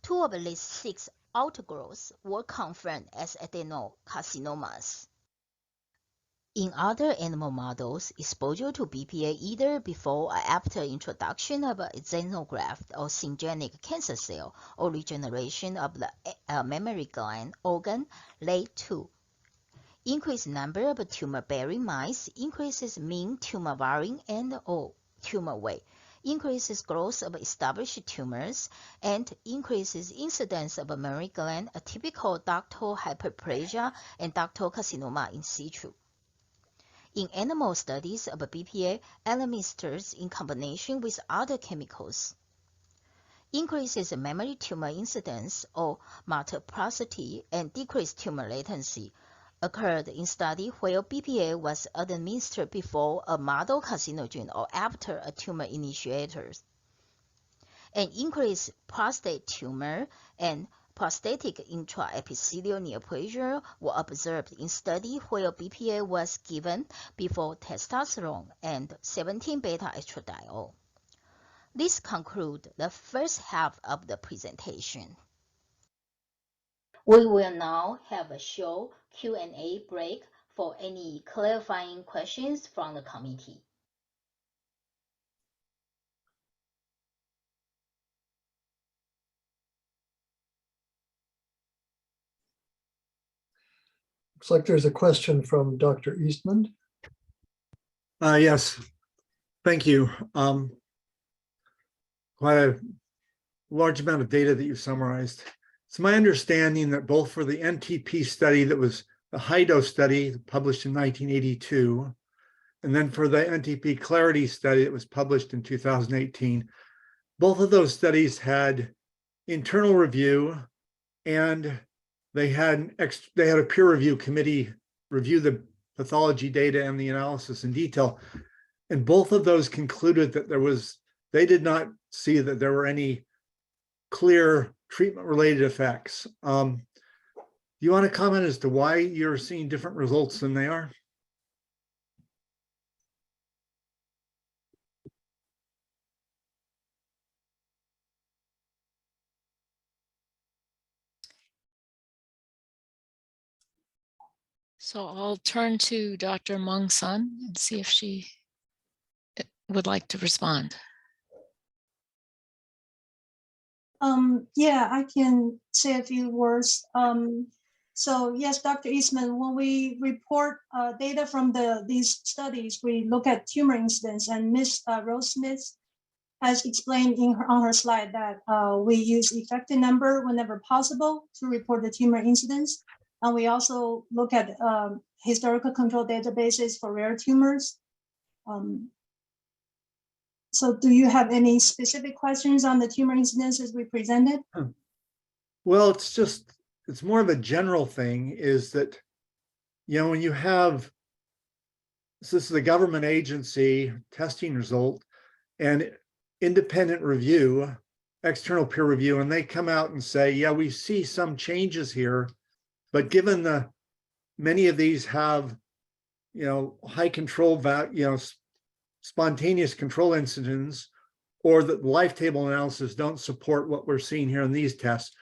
2 of these 6 outgrowths were confirmed as adenocarcinomas. In other animal models, exposure to BPA either before or after introduction of a xenograft or syngeneic cancer cell or regeneration of the mammary gland organ led to increased number of tumor-bearing mice, increases mean tumor volume and or tumor weight, increases growth of established tumors, and increases incidence of mammary gland atypical ductal hyperplasia and ductal carcinoma in situ. In animal studies of BPA administered in combination with other chemicals, increases in mammary tumor incidence or multiplicity and decreased tumor latency occurred in study where BPA was administered before a model carcinogen or after a tumor initiator. An increased prostate tumor and prostatic intraepithelial neoplasia were observed in study where BPA was given before testosterone and 17-beta estradiol. This concludes the first half of the presentation. We will now have a short Q&A break for any clarifying questions from the committee. Looks like there's a question from Dr. Eastman. Yes, thank you. Quite a large amount of data that you summarized. It's my understanding that both for the NTP study that was the high dose study published in 1982, and then for the NTP Clarity study that was published in 2018, both of those studies had internal review, and they had a peer review committee review the pathology data and the analysis in detail. And both of those concluded that they did not see that there were any clear treatment-related effects. Do you want to comment as to why you're seeing different results than they are? So I'll turn to Dr. Meng Sun and see if she would like to respond. Yeah, I can say a few words. So yes, Dr. Eastman, when we report data from these studies, we look at tumor incidence, and Ms. Rose Smith has explained on her slide that we use effective number whenever possible to report the tumor incidence. And we also look at historical control databases for rare tumors. So do you have any specific questions on the tumor incidences we presented? Well, it's more of a general thing, is that, when you have, this is a government agency testing result and independent review, external peer review, and they come out and say, yeah, we see some changes here, but given many of these have, high control value, spontaneous control incidents, or that life table analysis don't support what we're seeing here in these tests.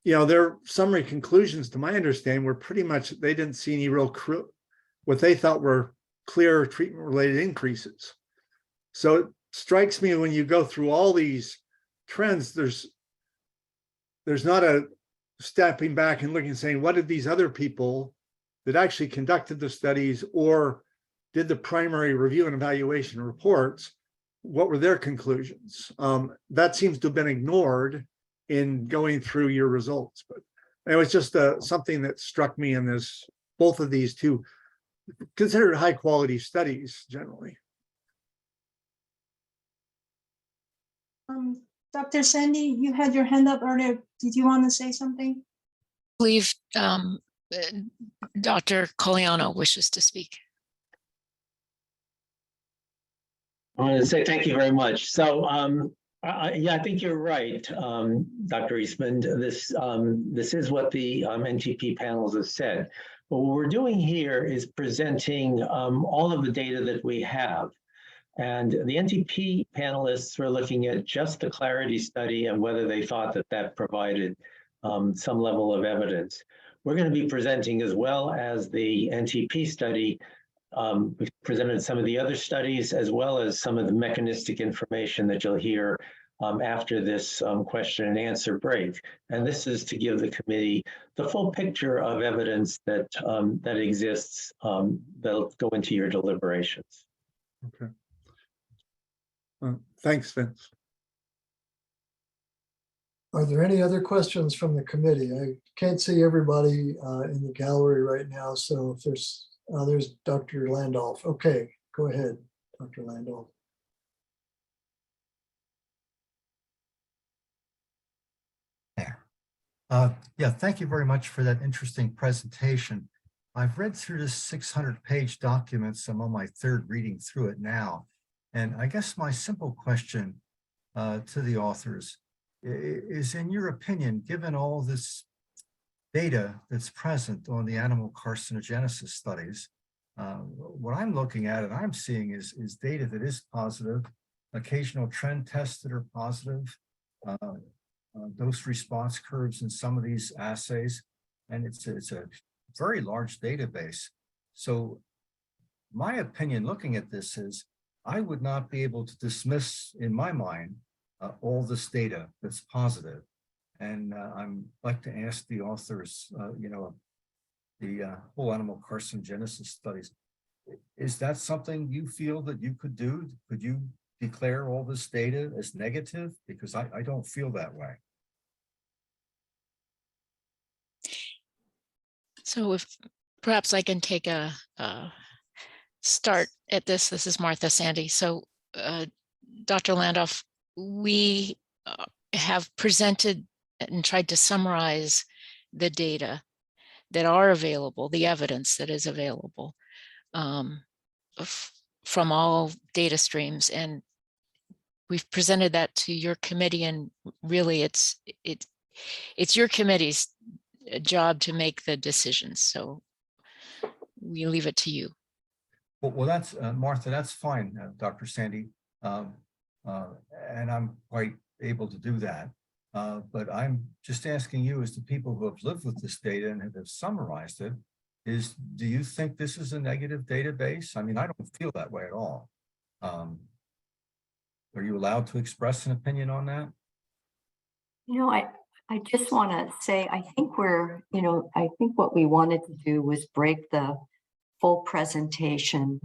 Their summary conclusions, to my understanding, were pretty much they didn't see any real what they thought were clear treatment-related increases. So it strikes me when you go through all these trends, there's not a stepping back and looking and saying, what did these other people that actually conducted the studies or did the primary review and evaluation reports, what were their conclusions? That seems to have been ignored in going through your results. But it was just something that struck me in both of these two considered high quality studies generally. Dr. Sandy, you had your hand up earlier. Did you want to say something? I believe Dr. Coliano wishes to speak. I want to say thank you very much. So, yeah, I think you're right, Dr. Eastman. This is what the NTP panels have said. But what we're doing here is presenting all of the data that we have. And the NTP panelists were looking at just the Clarity study and whether they thought that that provided some level of evidence. We're going to be presenting, as well as the NTP study, we've presented some of the other studies, as well as some of the mechanistic information that you'll hear after this question and answer break. And this is to give the committee the full picture of evidence that that exists that'll go into your deliberations. Okay. Thanks, Vince. Are there any other questions from the committee? I can't see everybody in the gallery right now, so if there's Dr. Landolf. Okay, go ahead, Dr. Landolf. There. Yeah, thank you very much for that interesting presentation. I've read through this 600-page document, so I'm on my third reading through it now. And I guess my simple question to the authors is, in your opinion, given all this data that's present on the animal carcinogenesis studies, what I'm looking at and I'm seeing is data that is positive, occasional trend tests that are positive, dose response curves in some of these assays, and it's a very large database. So my opinion looking at this is I would not be able to dismiss, in my mind, all this data that's positive. And I'd like to ask the authors, the whole animal carcinogenesis studies, is that something you feel that you could do? Could you declare all this data as negative? Because I don't feel that way. So if perhaps I can take a start at this. This is Martha Sandy. So Dr. Landoff, we have presented and tried to summarize the data that are available, the evidence that is available from all data streams. And we've presented that to your committee, and really it's your committee's job to make the decisions. So we leave it to you. Well, that's Martha, that's fine, Dr. Sandy. And I'm quite able to do that. But I'm just asking you, as the people who have lived with this data and have summarized it, do you think this is a negative database? I mean, I don't feel that way at all. Are you allowed to express an opinion on that? You know, I just want to say, I think I think what we wanted to do was break the full presentation.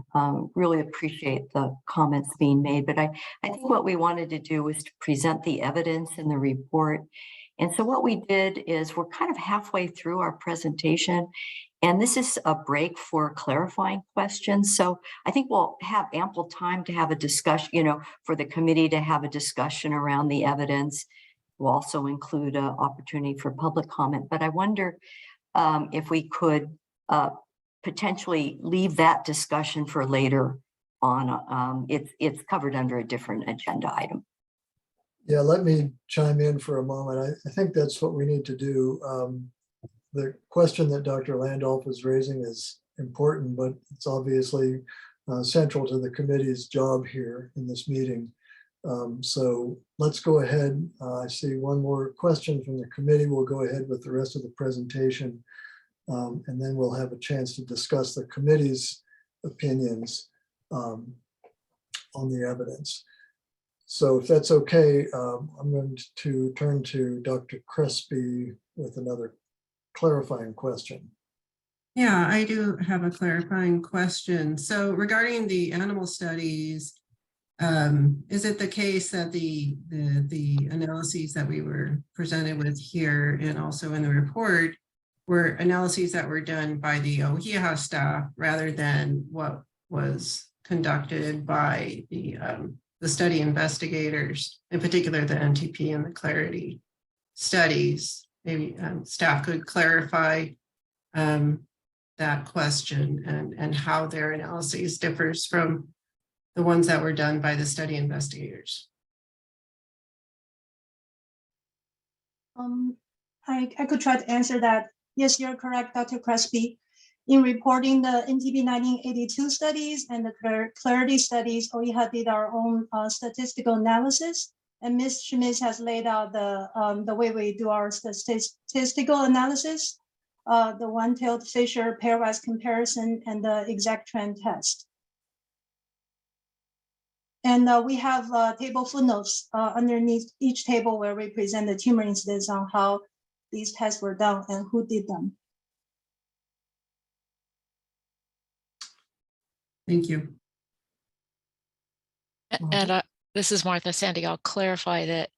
Really appreciate the comments being made, but I think what we wanted to do was to present the evidence in the report. And so what we did is we're kind of halfway through our presentation, and this is a break for clarifying questions. So I think we'll have ample time to have a discussion, for the committee to have a discussion around the evidence. We'll also include an opportunity for public comment, but I wonder if we could potentially leave that discussion for later on. It's covered under a different agenda item. Yeah, let me chime in for a moment. I think that's what we need to do. The question that Dr. Landolf is raising is important, but it's obviously central to the committee's job here in this meeting. So let's go ahead. I see one more question from the committee. We'll go ahead with the rest of the presentation, and then we'll have a chance to discuss the committee's opinions on the evidence. So if that's okay, I'm going to turn to Dr. Crespi with another clarifying question. Yeah, I do have a clarifying question. So regarding the animal studies, is it the case that the analyses that we were presented with here and also in the report were analyses that were done by the OHIA staff rather than what was conducted by the study investigators, in particular the NTP and the Clarity studies? Maybe staff could clarify that question and how their analyses differs from the ones that were done by the study investigators. I could try to answer that. Yes, you're correct, Dr. Crespi. In reporting the NTP 1982 studies and the Clarity studies, OEHA did our own statistical analysis, and Ms. Schmitz has laid out the way we do our statistical analysis, the one-tailed Fisher pairwise comparison and the exact trend test. And we have table footnotes underneath each table where we present the tumor incidence on how these tests were done and who did them. Thank you. And this is Martha Sandy. I'll clarify that,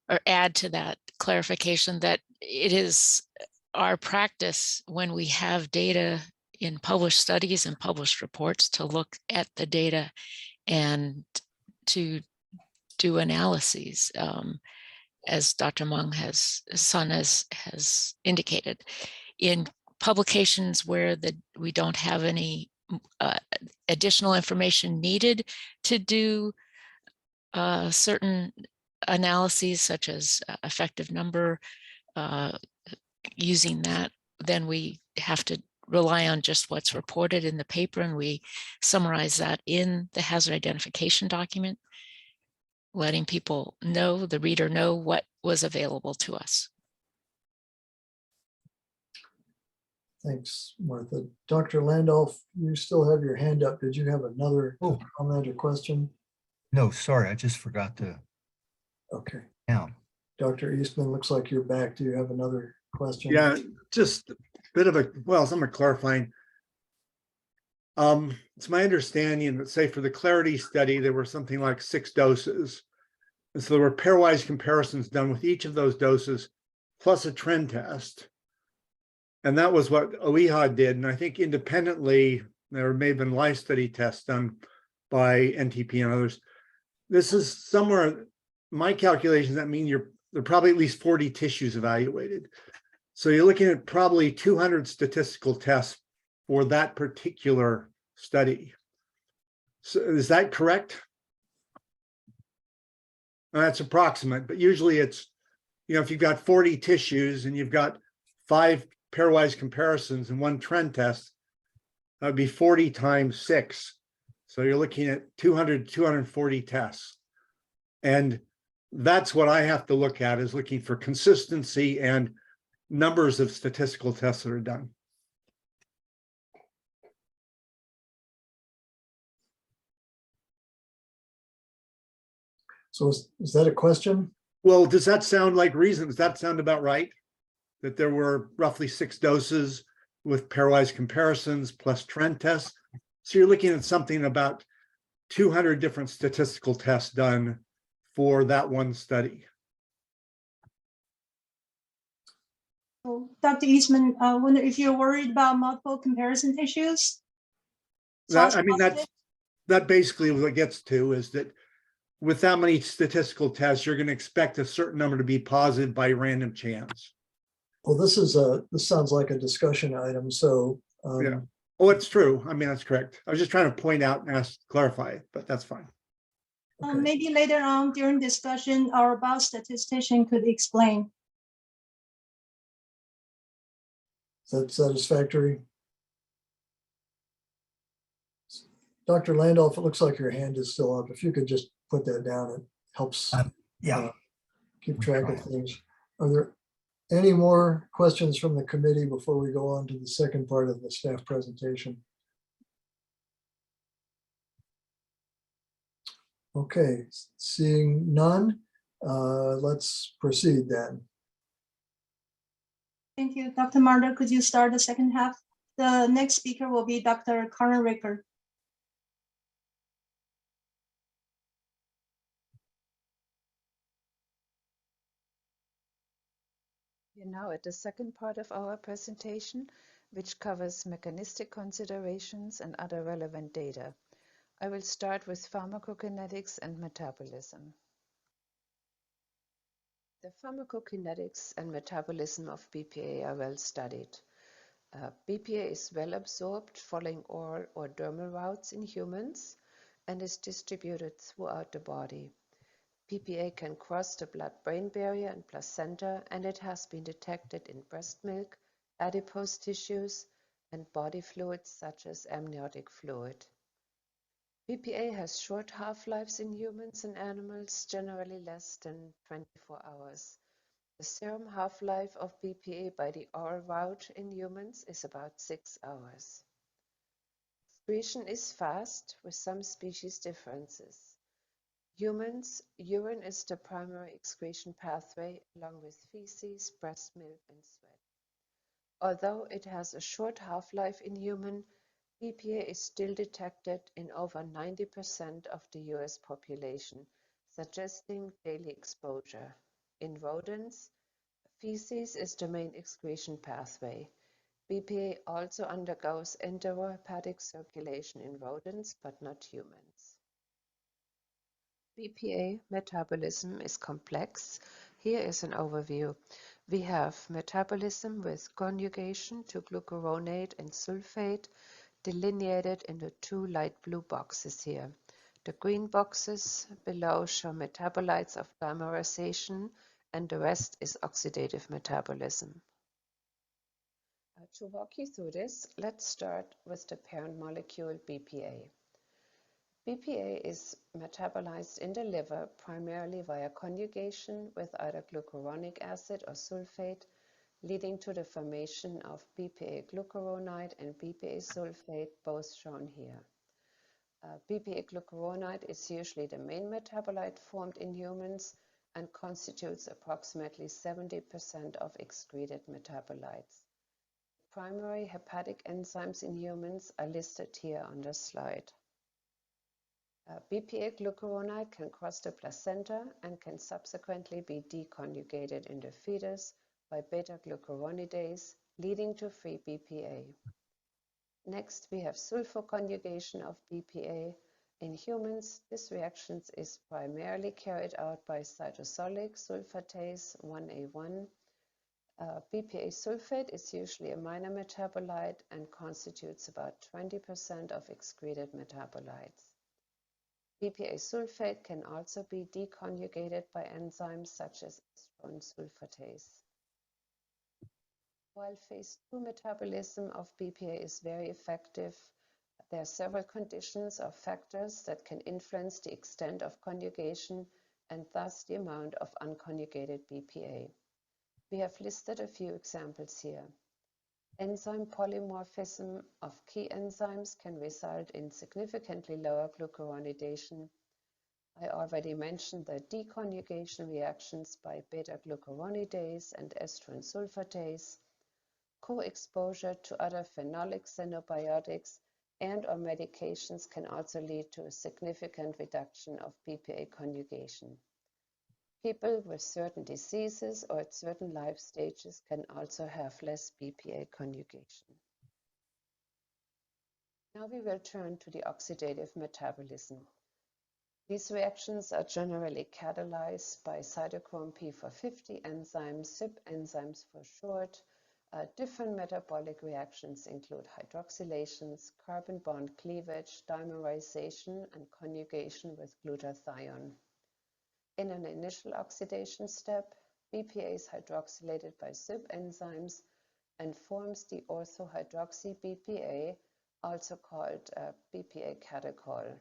or add to that clarification, that it is our practice when we have data in published studies and published reports to look at the data and to do analyses, as Dr. Mung has indicated. In publications where we don't have any additional information needed to do certain analyses, such as effective number, using that, then we have to rely on just what's reported in the paper, and we summarize that in the hazard identification document, letting people know, the reader know, what was available to us. Thanks, Martha. Dr. Landolf, you still have your hand up. Did you have another comment or question? No, sorry, I just forgot to. Okay. Yeah. Dr. Eastman, looks like you're back. Do you have another question? Yeah, just a bit of somewhat clarifying. It's my understanding that, say, for the Clarity study, there were something like 6 doses. And so there were pairwise comparisons done with each of those doses, plus a trend test. And that was what OEHA did. And I think independently, there may have been life study tests done by NTP and others. This is somewhere, my calculations, that mean there are probably at least 40 tissues evaluated. So you're looking at probably 200 statistical tests for that particular study. So is that correct? That's approximate, but usually it's, if you've got 40 tissues and you've got 5 pairwise comparisons and 1 trend test, that would be 40 times 6. So you're looking at 200, 240 tests. And that's what I have to look at, is looking for consistency and numbers of statistical tests that are done. So is that a question? Well, does that sound like reason? Does that sound about right? That there were roughly 6 doses with pairwise comparisons plus trend tests. So you're looking at something about 200 different statistical tests done for that one study. So, Dr. Eastman, I wonder if you're worried about multiple comparison issues? That basically what it gets to is that with that many statistical tests, you're going to expect a certain number to be positive by random chance. Well, this sounds like a discussion item. So yeah. Oh, it's true. I mean, that's correct. I was just trying to point out and clarify it, but that's fine. Okay. Maybe later on during discussion, our biostatistician could explain. Is that satisfactory? Dr. Landolf, it looks like your hand is still up. If you could just put that down, it helps keep track of things. Are there any more questions from the committee before we go on to the second part of the staff presentation? Okay, seeing none, let's proceed then. Thank you. Dr. Marder, could you start the second half? The next speaker will be Dr. Karen Ricker. We are now at the second part of our presentation, which covers mechanistic considerations and other relevant data. I will start with pharmacokinetics and metabolism. The pharmacokinetics and metabolism of BPA are well studied. BPA is well absorbed following oral or dermal routes in humans and is distributed throughout the body. BPA can cross the blood-brain barrier and placenta, and it has been detected in breast milk, adipose tissues, and body fluids such as amniotic fluid. BPA has short half-lives in humans and animals, generally less than 24 hours. The serum half-life of BPA by the oral route in humans is about 6 hours. Excretion is fast, with some species differences. Humans, urine is the primary excretion pathway, along with feces, breast milk, and sweat. Although it has a short half-life in human, BPA is still detected in over 90% of the US population, suggesting daily exposure. In rodents, feces is the main excretion pathway. BPA also undergoes enterohepatic circulation in rodents, but not humans. BPA metabolism is complex. Here is an overview. We have metabolism with conjugation to glucuronate and sulfate, delineated in the 2 light blue boxes here. The green boxes below show metabolites of dimerization, and the rest is oxidative metabolism. To walk you through this, let's start with the parent molecule BPA. BPA is metabolized in the liver primarily via conjugation with either glucuronic acid or sulfate, leading to the formation of BPA glucuronide and BPA sulfate, both shown here. BPA glucuronide is usually the main metabolite formed in humans and constitutes approximately 70% of excreted metabolites. Primary hepatic enzymes in humans are listed here on the slide. BPA glucuronide can cross the placenta and can subsequently be deconjugated in the fetus by beta-glucuronidase, leading to free BPA. Next, we have sulfoconjugation of BPA. In humans, this reaction is primarily carried out by cytosolic sulfatase 1A1. BPA sulfate is usually a minor metabolite and constitutes about 20% of excreted metabolites. BPA sulfate can also be deconjugated by enzymes such as estrone sulfatase. While phase 2 metabolism of BPA is very effective, there are several conditions or factors that can influence the extent of conjugation and thus the amount of unconjugated BPA. We have listed a few examples here. Enzyme polymorphism of key enzymes can result in significantly lower glucuronidation. I already mentioned the deconjugation reactions by beta-glucuronidase and estrone sulfatase. Co-exposure to other phenolic xenobiotics and/or medications can also lead to a significant reduction of BPA conjugation. People with certain diseases or at certain life stages can also have less BPA conjugation. Now we will turn to the oxidative metabolism. These reactions are generally catalyzed by cytochrome P450 enzymes, CYP enzymes for short. Different metabolic reactions include hydroxylations, carbon bond cleavage, dimerization, and conjugation with glutathione. In an initial oxidation step, BPA is hydroxylated by CYP enzymes and forms the orthohydroxy-BPA, also called BPA catechol.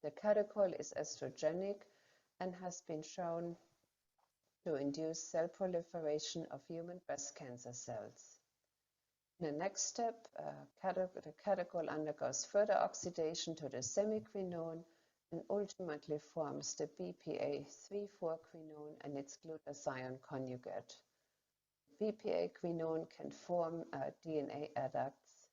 The catechol is estrogenic and has been shown to induce cell proliferation of human breast cancer cells. In the next step, the catechol undergoes further oxidation to the semiquinone and ultimately forms the BPA 3,4-quinone and its glutathione conjugate. BPA quinone can form DNA adducts,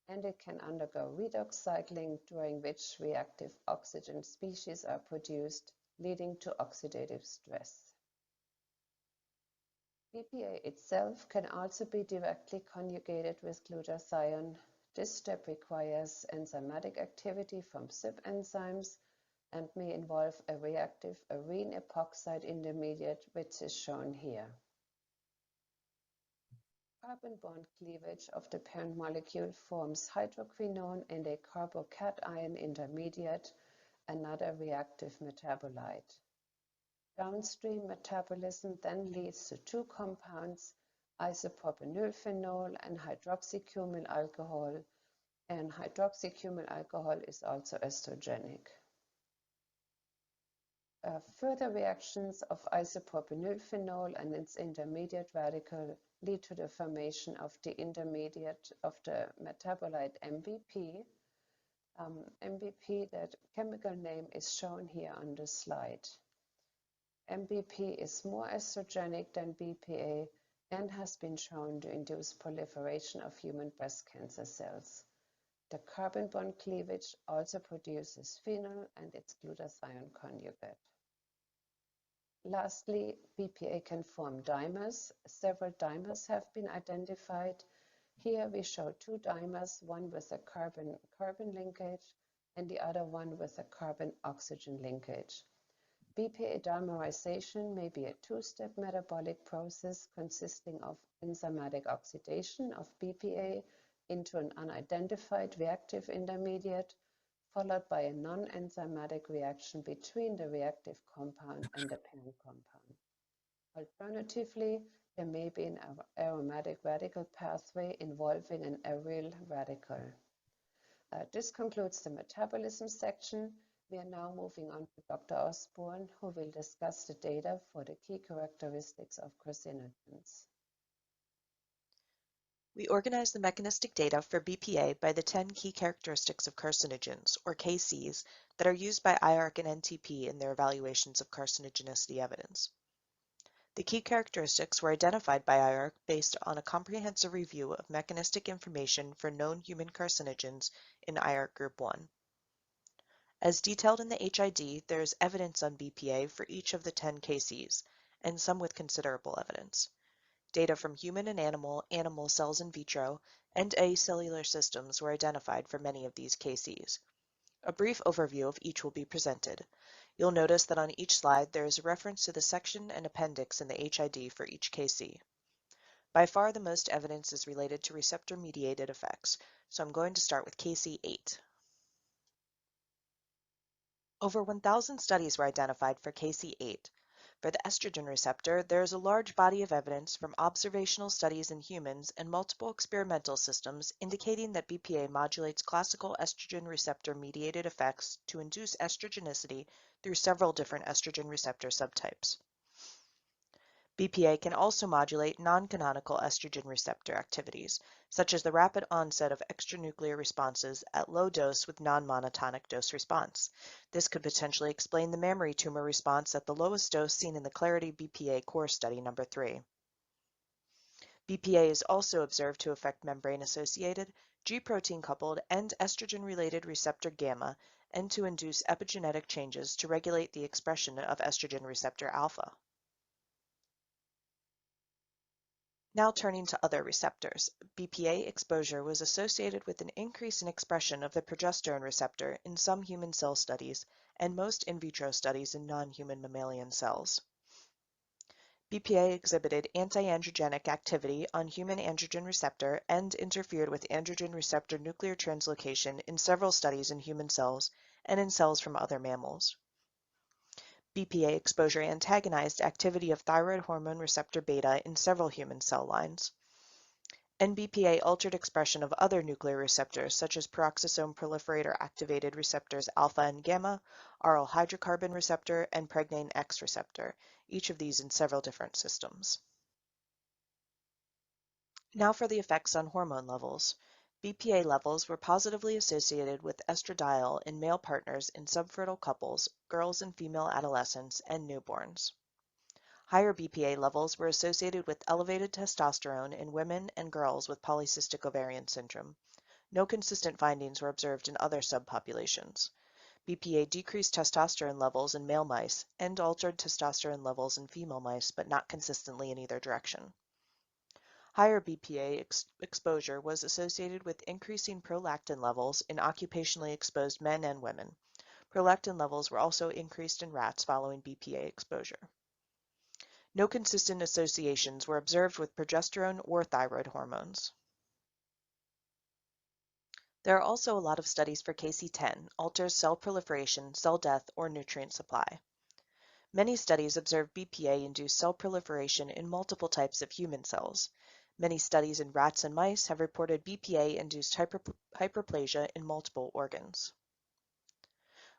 and it can undergo redox cycling, during which reactive oxygen species are produced, leading to oxidative stress. BPA itself can also be directly conjugated with glutathione. This step requires enzymatic activity from CYP enzymes and may involve a reactive arene epoxide intermediate, which is shown here. Carbon bond cleavage of the parent molecule forms hydroquinone and a carbocation intermediate, another reactive metabolite. Downstream metabolism then leads to two compounds, isopropylphenol and hydroxycumyl alcohol, and hydroxycumyl alcohol is also estrogenic. Further reactions of isopropylphenol and its intermediate radical lead to the formation of the intermediate of the metabolite MBP. MBP, that chemical name is shown here on the slide. MBP is more estrogenic than BPA and has been shown to induce proliferation of human breast cancer cells. The carbon bond cleavage also produces phenol and its glutathione conjugate. Lastly, BPA can form dimers. Several dimers have been identified. Here we show two dimers, one with a carbon-carbon linkage and the other one with a carbon-oxygen linkage. BPA dimerization may be a two-step metabolic process consisting of enzymatic oxidation of BPA into an unidentified reactive intermediate, followed by a non-enzymatic reaction between the reactive compound and the parent compound. Alternatively, there may be an aromatic radical pathway involving an aryl radical. This concludes the metabolism section. We are now moving on to Dr. Osborne, who will discuss the data for the key characteristics of carcinogens. We organize the mechanistic data for BPA by the 10 key characteristics of carcinogens, or KCs, that are used by IARC and NTP in their evaluations of carcinogenicity evidence. The key characteristics were identified by IARC based on a comprehensive review of mechanistic information for known human carcinogens in IARC Group 1. As detailed in the HID, there is evidence on BPA for each of the 10 KCs, and some with considerable evidence. data from human and animal cells in vitro, and acellular systems were identified for many of these KCs. A brief overview of each will be presented. You'll notice that on each slide there is a reference to the section and appendix in the HID for each KC. By far the most evidence is related to receptor-mediated effects, so I'm going to start with KC8. Over 1,000 studies were identified for KC8. For the estrogen receptor, there is a large body of evidence from observational studies in humans and multiple experimental systems indicating that BPA modulates classical estrogen receptor-mediated effects to induce estrogenicity through several different estrogen receptor subtypes. BPA can also modulate non-canonical estrogen receptor activities, such as the rapid onset of extranuclear responses at low dose with non-monotonic dose response. This could potentially explain the mammary tumor response at the lowest dose seen in the Clarity BPA core study number 3. BPA is also observed to affect membrane-associated, G-protein-coupled, and estrogen-related receptor gamma, and to induce epigenetic changes to regulate the expression of estrogen receptor alpha. Now turning to other receptors, BPA exposure was associated with an increase in expression of the progesterone receptor in some human cell studies and most in vitro studies in non-human mammalian cells. BPA exhibited anti-androgenic activity on human androgen receptor and interfered with androgen receptor nuclear translocation in several studies in human cells and in cells from other mammals. BPA exposure antagonized activity of thyroid hormone receptor beta in several human cell lines. And BPA altered expression of other nuclear receptors such as peroxisome proliferator activated receptors alpha and gamma, aryl hydrocarbon receptor, and pregnane X receptor, each of these in several different systems. Now for the effects on hormone levels. BPA levels were positively associated with estradiol in male partners in subfertile couples, girls and female adolescents, and newborns. Higher BPA levels were associated with elevated testosterone in women and girls with polycystic ovarian syndrome. No consistent findings were observed in other subpopulations. BPA decreased testosterone levels in male mice and altered testosterone levels in female mice, but not consistently in either direction. Higher BPA exposure was associated with increasing prolactin levels in occupationally exposed men and women. Prolactin levels were also increased in rats following BPA exposure. No consistent associations were observed with progesterone or thyroid hormones. There are also a lot of studies for KC10, alters cell proliferation, cell death, or nutrient supply. Many studies observe BPA-induced cell proliferation in multiple types of human cells. Many studies in rats and mice have reported BPA-induced hyperplasia in multiple organs.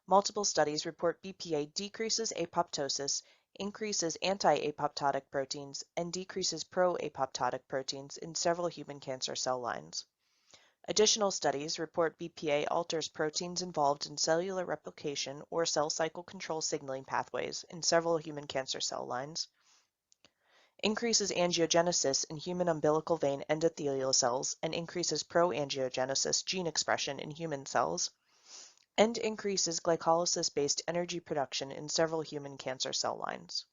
Multiple studies report BPA decreases apoptosis, increases anti-apoptotic proteins, and decreases pro-apoptotic proteins in several human cancer cell lines. Additional studies report BPA alters proteins involved in cellular replication or cell cycle control signaling pathways in several human cancer cell lines, increases angiogenesis in human umbilical vein endothelial cells, and increases pro-angiogenesis gene expression in human cells, and increases glycolysis-based energy production in several human cancer cell lines.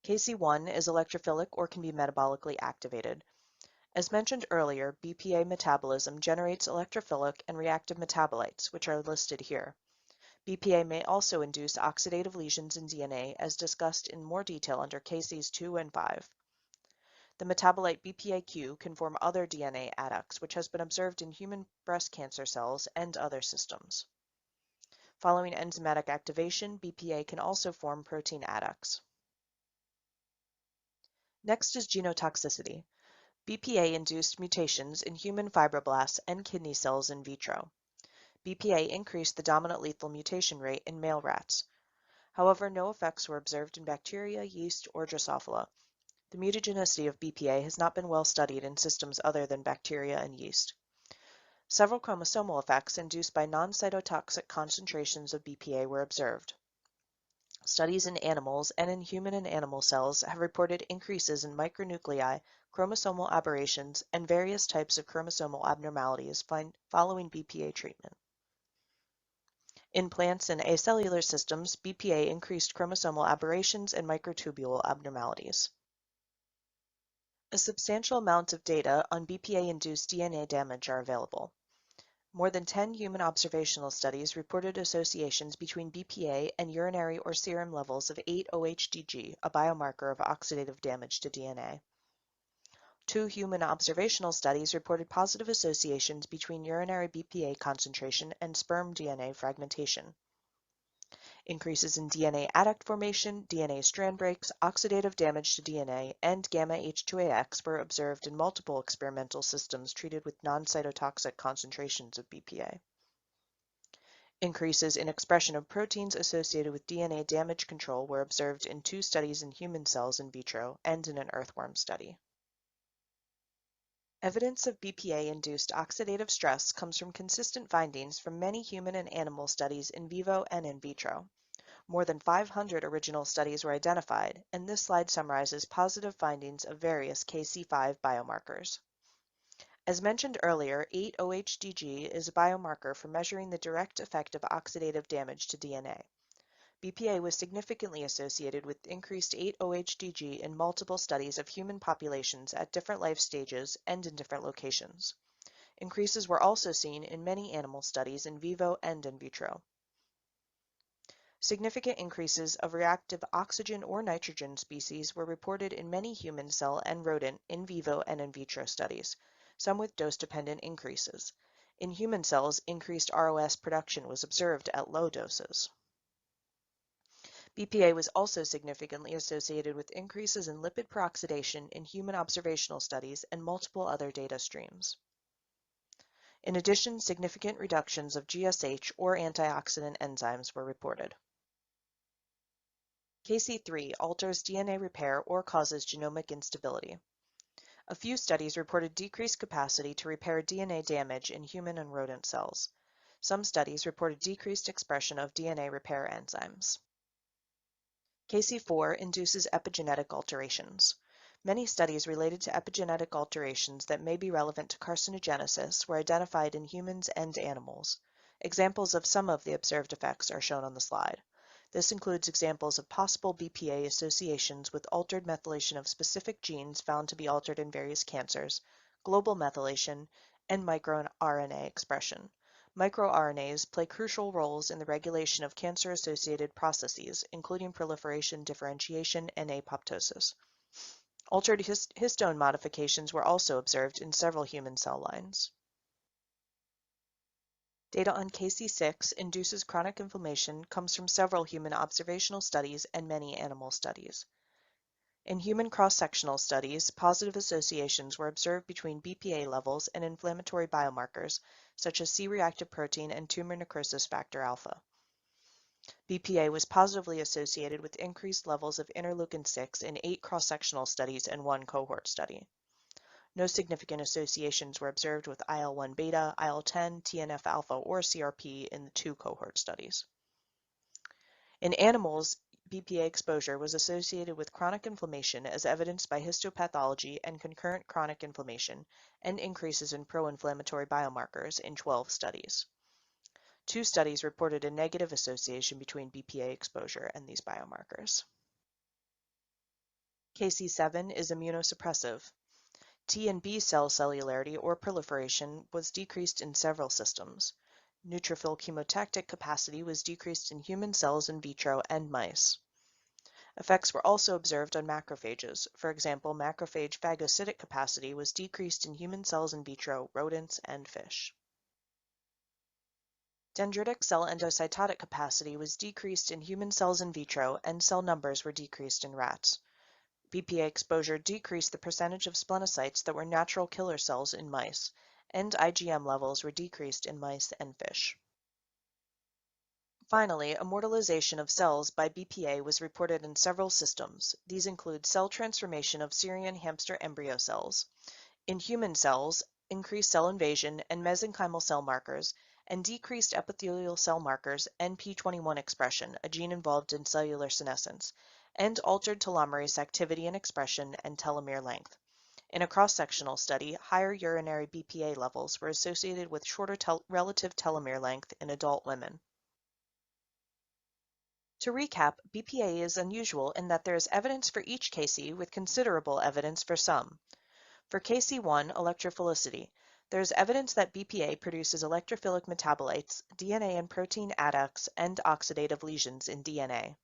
KC1 is electrophilic or can be metabolically activated. As mentioned earlier, BPA metabolism generates electrophilic and reactive metabolites, which are listed here. BPA may also induce oxidative lesions in DNA, as discussed in more detail under KCs 2 and 5. The metabolite BPAQ can form other DNA adducts, which has been observed in human breast cancer cells and other systems. Following enzymatic activation, BPA can also form protein adducts. Next is genotoxicity. BPA-induced mutations in human fibroblasts and kidney cells in vitro. BPA increased the dominant lethal mutation rate in male rats. However, no effects were observed in bacteria, yeast, or Drosophila. The mutagenicity of BPA has not been well studied in systems other than bacteria and yeast. Several chromosomal effects induced by non-cytotoxic concentrations of BPA were observed. Studies in animals and in human and animal cells have reported increases in micronuclei, chromosomal aberrations, and various types of chromosomal abnormalities following BPA treatment. In plants and acellular systems, BPA increased chromosomal aberrations and microtubule abnormalities. A substantial amount of data on BPA-induced DNA damage are available. More than 10 human observational studies reported associations between BPA and urinary or serum levels of 8-OHDG, a biomarker of oxidative damage to DNA. 2 human observational studies reported positive associations between urinary BPA concentration and sperm DNA fragmentation. Increases in DNA adduct formation, DNA strand breaks, oxidative damage to DNA, and gamma H2AX were observed in multiple experimental systems treated with non-cytotoxic concentrations of BPA. Increases in expression of proteins associated with DNA damage control were observed in 2 studies in human cells in vitro and in an earthworm study. Evidence of BPA-induced oxidative stress comes from consistent findings from many human and animal studies in vivo and in vitro. More than 500 original studies were identified, and this slide summarizes positive findings of various KC5 biomarkers. As mentioned earlier, 8-OHDG is a biomarker for measuring the direct effect of oxidative damage to DNA. BPA was significantly associated with increased 8-OHDG in multiple studies of human populations at different life stages and in different locations. Increases were also seen in many animal studies in vivo and in vitro. Significant increases of reactive oxygen or nitrogen species were reported in many human cell and rodent in vivo and in vitro studies, some with dose-dependent increases. In human cells, increased ROS production was observed at low doses. BPA was also significantly associated with increases in lipid peroxidation in human observational studies and multiple other data streams. In addition, significant reductions of GSH or antioxidant enzymes were reported. KC3 alters DNA repair or causes genomic instability. A few studies reported decreased capacity to repair DNA damage in human and rodent cells. Some studies reported decreased expression of DNA repair enzymes. KC4 induces epigenetic alterations. Many studies related to epigenetic alterations that may be relevant to carcinogenesis were identified in humans and animals. Examples of some of the observed effects are shown on the slide. This includes examples of possible BPA associations with altered methylation of specific genes found to be altered in various cancers, global methylation, and microRNA expression. MicroRNAs play crucial roles in the regulation of cancer-associated processes, including proliferation, differentiation, and apoptosis. Altered histone modifications were also observed in several human cell lines. Data on KC6 induces chronic inflammation comes from several human observational studies and many animal studies. In human cross-sectional studies, positive associations were observed between BPA levels and inflammatory biomarkers, such as C-reactive protein and tumor necrosis factor alpha. BPA was positively associated with increased levels of interleukin-6 in 8 cross-sectional studies and 1 cohort study. No significant associations were observed with IL-1 beta, IL-10, TNF-alpha, or CRP in the 2 cohort studies. In animals, BPA exposure was associated with chronic inflammation as evidenced by histopathology and concurrent chronic inflammation and increases in pro-inflammatory biomarkers in 12 studies. 2 studies reported a negative association between BPA exposure and these biomarkers. KC7 is immunosuppressive. T and B cell cellularity or proliferation was decreased in several systems. Neutrophil chemotactic capacity was decreased in human cells in vitro and mice. Effects were also observed on macrophages. For example, macrophage phagocytic capacity was decreased in human cells in vitro, rodents, and fish. Dendritic cell endocytotic capacity was decreased in human cells in vitro, and cell numbers were decreased in rats. BPA exposure decreased the percentage of splenocytes that were natural killer cells in mice, and IgM levels were decreased in mice and fish. Finally, immortalization of cells by BPA was reported in several systems. These include cell transformation of Syrian hamster embryo cells. In human cells, increased cell invasion and mesenchymal cell markers, and decreased epithelial cell markers and P21 expression, a gene involved in cellular senescence, and altered telomerase activity and expression and telomere length. In a cross-sectional study, higher urinary BPA levels were associated with shorter relative telomere length in adult women. To recap, BPA is unusual in that there is evidence for each KC with considerable evidence for some. For KC1, electrophilicity, there is evidence that BPA produces electrophilic metabolites, DNA and protein adducts, and oxidative lesions in DNA.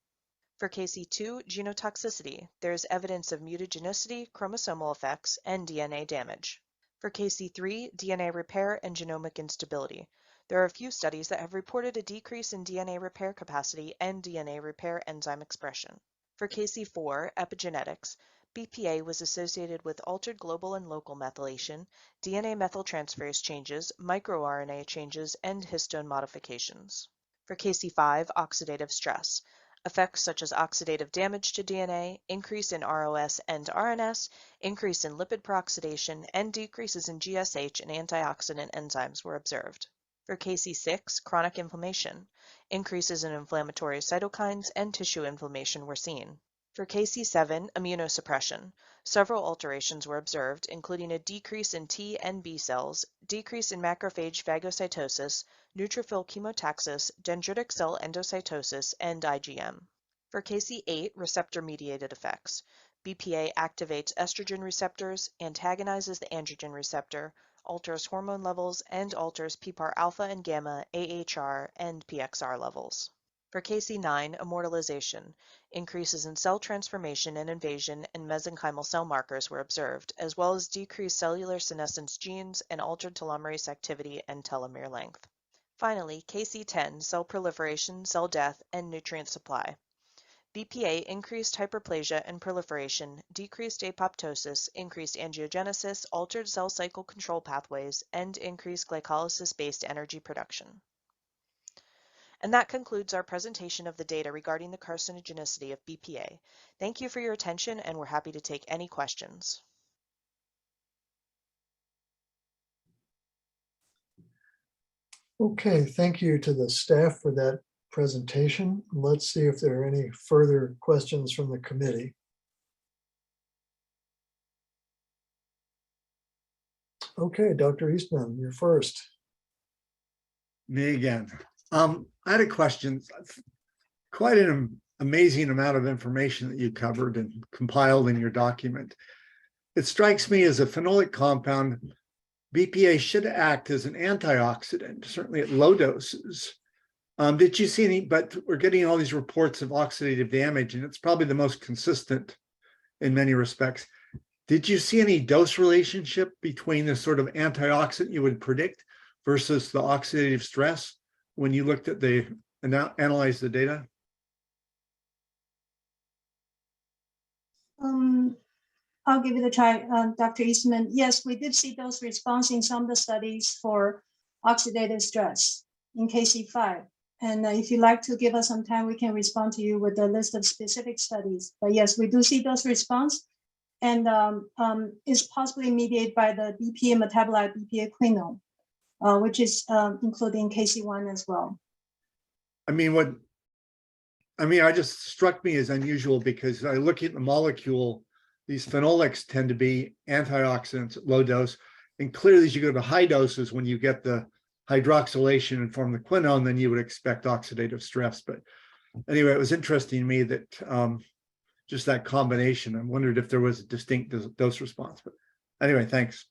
For KC2, genotoxicity, there is evidence of mutagenicity, chromosomal effects, and DNA damage. For KC3, DNA repair and genomic instability, there are a few studies that have reported a decrease in DNA repair capacity and DNA repair enzyme expression. For KC4, epigenetics, BPA was associated with altered global and local methylation, DNA methyltransferase changes, microRNA changes, and histone modifications. For KC5, oxidative stress, effects such as oxidative damage to DNA, increase in ROS and RNS, increase in lipid peroxidation, and decreases in GSH and antioxidant enzymes were observed. For KC6, chronic inflammation, increases in inflammatory cytokines and tissue inflammation were seen. For KC7, immunosuppression, several alterations were observed, including a decrease in T and B cells, decrease in macrophage phagocytosis, neutrophil chemotaxis, dendritic cell endocytosis, and IgM. For KC8, receptor-mediated effects, BPA activates estrogen receptors, antagonizes the androgen receptor, alters hormone levels, and alters PPAR alpha and gamma, AHR, and PXR levels. For KC9, immortalization, increases in cell transformation and invasion and mesenchymal cell markers were observed, as well as decreased cellular senescence genes and altered telomerase activity and telomere length. Finally, KC10, cell proliferation, cell death, and nutrient supply. BPA increased hyperplasia and proliferation, decreased apoptosis, increased angiogenesis, altered cell cycle control pathways, and increased glycolysis-based energy production. And that concludes our presentation of the data regarding the carcinogenicity of BPA. Thank you for your attention, and we're happy to take any questions. Okay, thank you to the staff for that presentation. Let's see if there are any further questions from the committee. Okay, Dr. Eastman, you're first. Me again. I had a question. Quite an amazing amount of information that you covered and compiled in your document. It strikes me as a phenolic compound, BPA should act as an antioxidant, certainly at low doses. Did you see any, but we're getting all these reports of oxidative damage, and it's probably the most consistent in many respects. Did you see any dose relationship between the sort of antioxidant you would predict versus the oxidative stress when you looked at the and analyzed the data? I'll give it a try, Dr. Eastman. Yes, we did see dose response in some of the studies for oxidative stress in KC5. And if you'd like to give us some time, we can respond to you with a list of specific studies. But yes, we do see dose response, and is possibly mediated by the BPA metabolite BPA quinone, which is including KC1 as well. I just struck me as unusual because I look at the molecule, these phenolics tend to be antioxidants at low dose. And clearly, as you go to high doses, when you get the hydroxylation and form the quinone, then you would expect oxidative stress. But anyway, it was interesting to me that just that combination. I wondered if there was a distinct dose response. But anyway, thanks.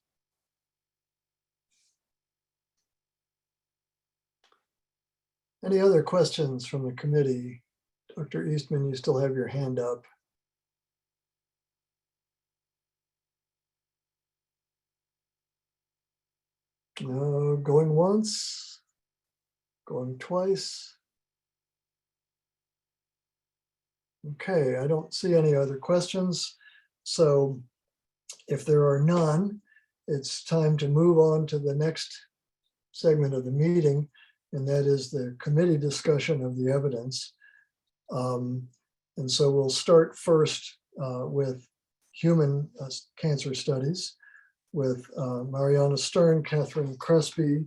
Any other questions from the committee? Dr. Eastman, you still have your hand up. No, going once, going twice. Okay, I don't see any other questions. So if there are none, it's time to move on to the next segment of the meeting, and that is the committee discussion of the evidence. And so we'll start first with human cancer studies with Mariana Stern, Catherine Crespi,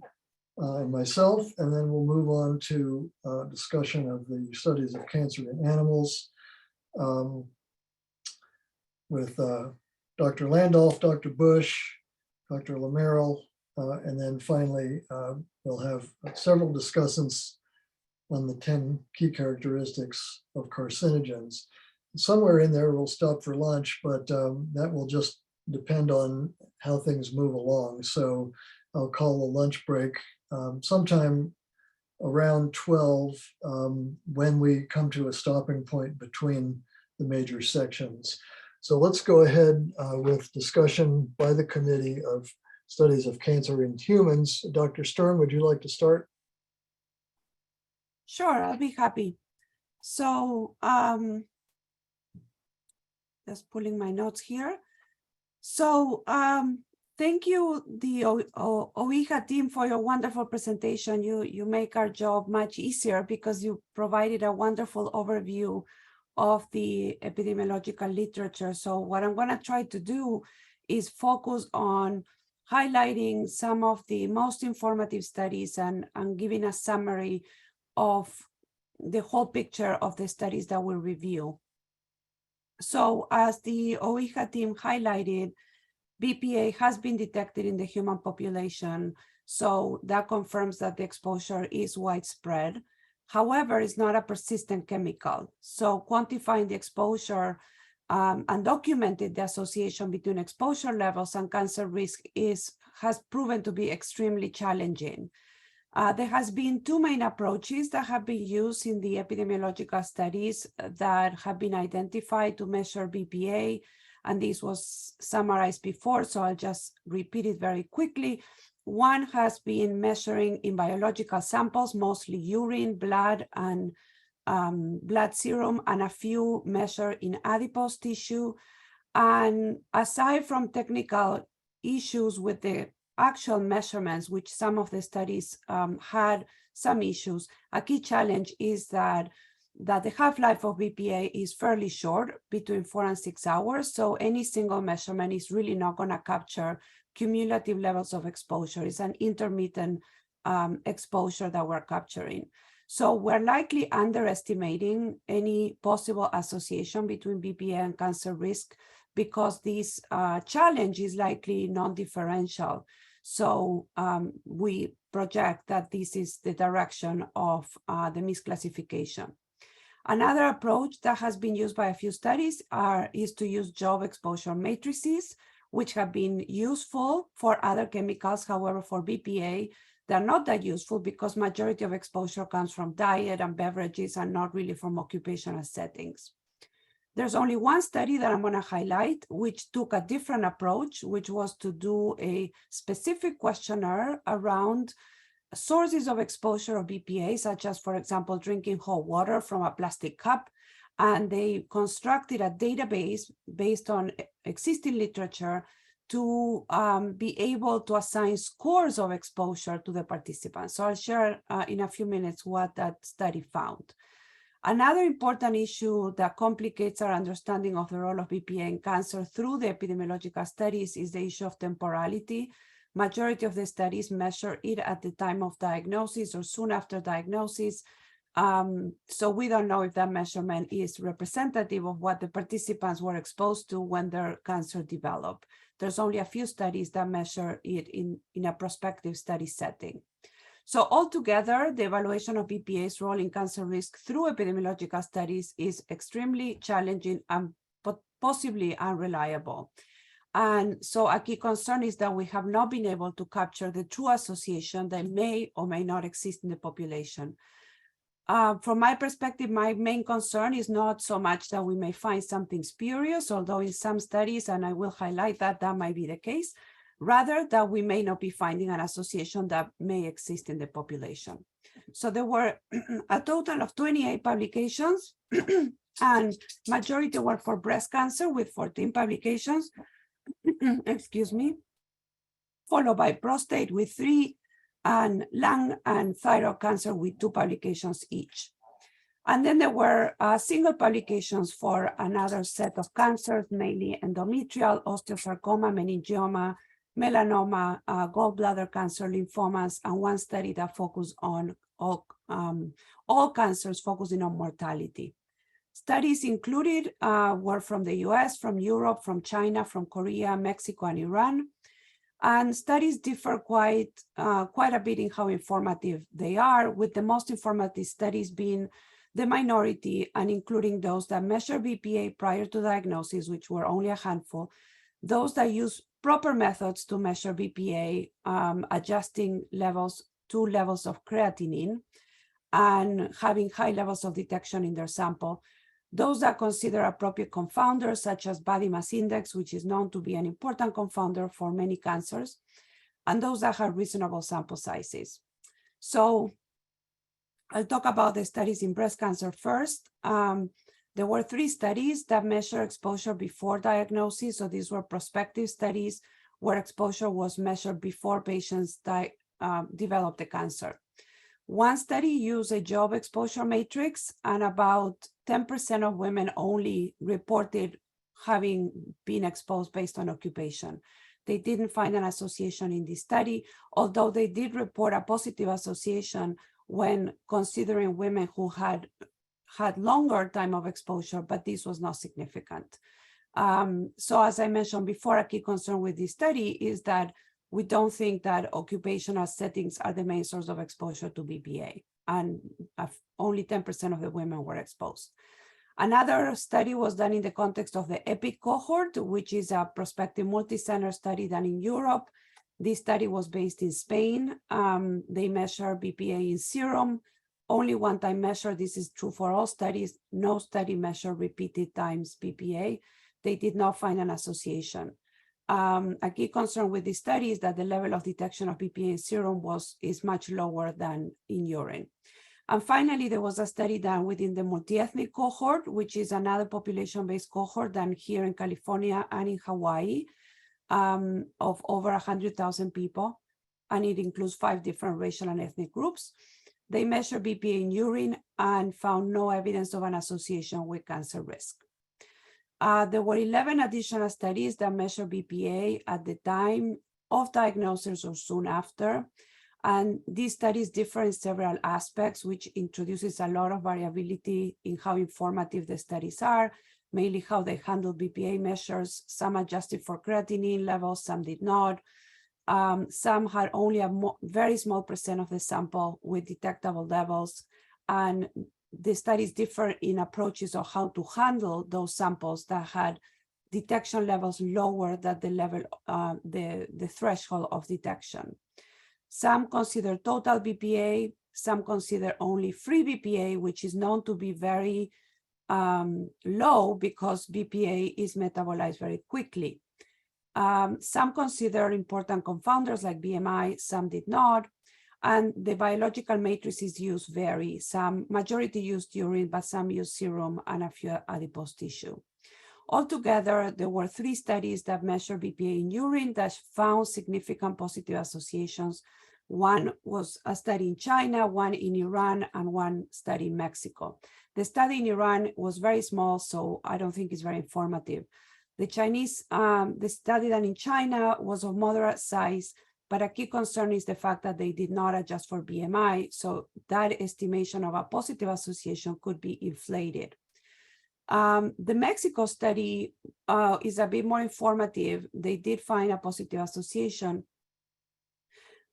and myself, and then we'll move on to discussion of the studies of cancer in animals with Dr. Landolf, Dr. Bush, Dr. Lamerle, and then finally we'll have several discussants on the 10 key characteristics of carcinogens. Somewhere in there we'll stop for lunch, but that will just depend on how things move along. So I'll call a lunch break sometime around 12 when we come to a stopping point between the major sections. So let's go ahead with discussion by the Committee of Studies of Cancer in Humans. Dr. Stern, would you like to start? Sure, I'll be happy. So just pulling my notes here. So thank you, the OIHA team, for your wonderful presentation. You make our job much easier because you provided a wonderful overview of the epidemiological literature. So what I'm going to try to do is focus on highlighting some of the most informative studies and giving a summary of the whole picture of the studies that we'll review. So as the OIHA team highlighted, BPA has been detected in the human population. So that confirms that the exposure is widespread. However, it's not a persistent chemical. So quantifying the exposure and documenting the association between exposure levels and cancer risk has proven to be extremely challenging. There has been two main approaches that have been used in the epidemiological studies that have been identified to measure BPA, and this was summarized before, so I'll just repeat it very quickly. One has been measuring in biological samples, mostly urine, blood, and blood serum, and a few measured in adipose tissue. And aside from technical issues with the actual measurements, which some of the studies had some issues, a key challenge is that the half-life of BPA is fairly short, between 4 and 6 hours. So any single measurement is really not going to capture cumulative levels of exposure. It's an intermittent exposure that we're capturing. So we're likely underestimating any possible association between BPA and cancer risk because this challenge is likely non-differential. So we project that this is the direction of the misclassification. Another approach that has been used by a few studies is to use job exposure matrices, which have been useful for other chemicals. However, for BPA, they're not that useful because majority of exposure comes from diet and beverages and not really from occupational settings. There's only one study that I'm going to highlight, which took a different approach, which was to do a specific questionnaire around sources of exposure of BPA, such as, for example, drinking hot water from a plastic cup. And they constructed a database based on existing literature to be able to assign scores of exposure to the participants. So I'll share in a few minutes what that study found. Another important issue that complicates our understanding of the role of BPA in cancer through the epidemiological studies is the issue of temporality. Majority of the studies measure it at the time of diagnosis or soon after diagnosis. So we don't know if that measurement is representative of what the participants were exposed to when their cancer developed. There's only a few studies that measure it in a prospective study setting. So altogether, the evaluation of BPA's role in cancer risk through epidemiological studies is extremely challenging and possibly unreliable. And so a key concern is that we have not been able to capture the true association that may or may not exist in the population. From my perspective, my main concern is not so much that we may find something spurious, although in some studies, and I will highlight that that might be the case, rather that we may not be finding an association that may exist in the population. So there were a total of 28 publications and majority were for breast cancer with 14 publications, excuse me, followed by prostate with 3 and lung and thyroid cancer with 2 publications each. And then there were single publications for another set of cancers, mainly endometrial, osteosarcoma, meningioma, melanoma, gallbladder cancer, lymphomas, and one study that focused on all cancers focusing on mortality. Studies included were from the US, from Europe, from China, from Korea, Mexico, and Iran. And studies differ quite a bit in how informative they are, with the most informative studies being the minority and including those that measure BPA prior to diagnosis, which were only a handful, Those that use proper methods to measure BPA, adjusting two levels of creatinine and having high levels of detection in their sample. Those that consider appropriate confounders, such as body mass index, which is known to be an important confounder for many cancers, and those that have reasonable sample sizes. So I'll talk about the studies in breast cancer first. There were 3 studies that measure exposure before diagnosis. So these were prospective studies where exposure was measured before patients developed the cancer. One study used a job exposure matrix, and about 10% of women only reported having been exposed based on occupation. They didn't find an association in this study, although they did report a positive association when considering women who had longer time of exposure, but this was not significant. So as I mentioned before, a key concern with this study is that we don't think that occupational settings are the main source of exposure to BPA, and only 10% of the women were exposed. Another study was done in the context of the EPIC cohort, which is a prospective multi-center study done in Europe. This study was based in Spain. They measure BPA in serum, only one-time measure. This is true for all studies. No study measured repeated times BPA. They did not find an association. A key concern with this study is that the level of detection of BPA in serum is much lower than in urine. And finally, there was a study done within the multi-ethnic cohort, which is another population-based cohort done here in California and in Hawaii, of over 100,000 people, and it includes 5 different racial and ethnic groups. They measured BPA in urine and found no evidence of an association with cancer risk. There were 11 additional studies that measured BPA at the time of diagnosis or soon after. And these studies differ in several aspects, which introduces a lot of variability in how informative the studies are, mainly how they handle BPA measures. Some adjusted for creatinine levels, some did not. Some had only a very small percent of the sample with detectable levels. And the studies differ in approaches of how to handle those samples that had detection levels lower than the level, the threshold of detection. Some consider total BPA, some consider only free BPA, which is known to be very low because BPA is metabolized very quickly. Some consider important confounders like BMI, some did not. And the biological matrices used vary. Some majority used urine, but some used serum and a few adipose tissue. Altogether, there were 3 studies that measured BPA in urine that found significant positive associations. One was a study in China, one in Iran, and one study in Mexico. The study in Iran was very small, so I don't think it's very informative. The study done in China was of moderate size, but a key concern is the fact that they did not adjust for BMI, so that estimation of a positive association could be inflated. The Mexico study is a bit more informative. They did find a positive association.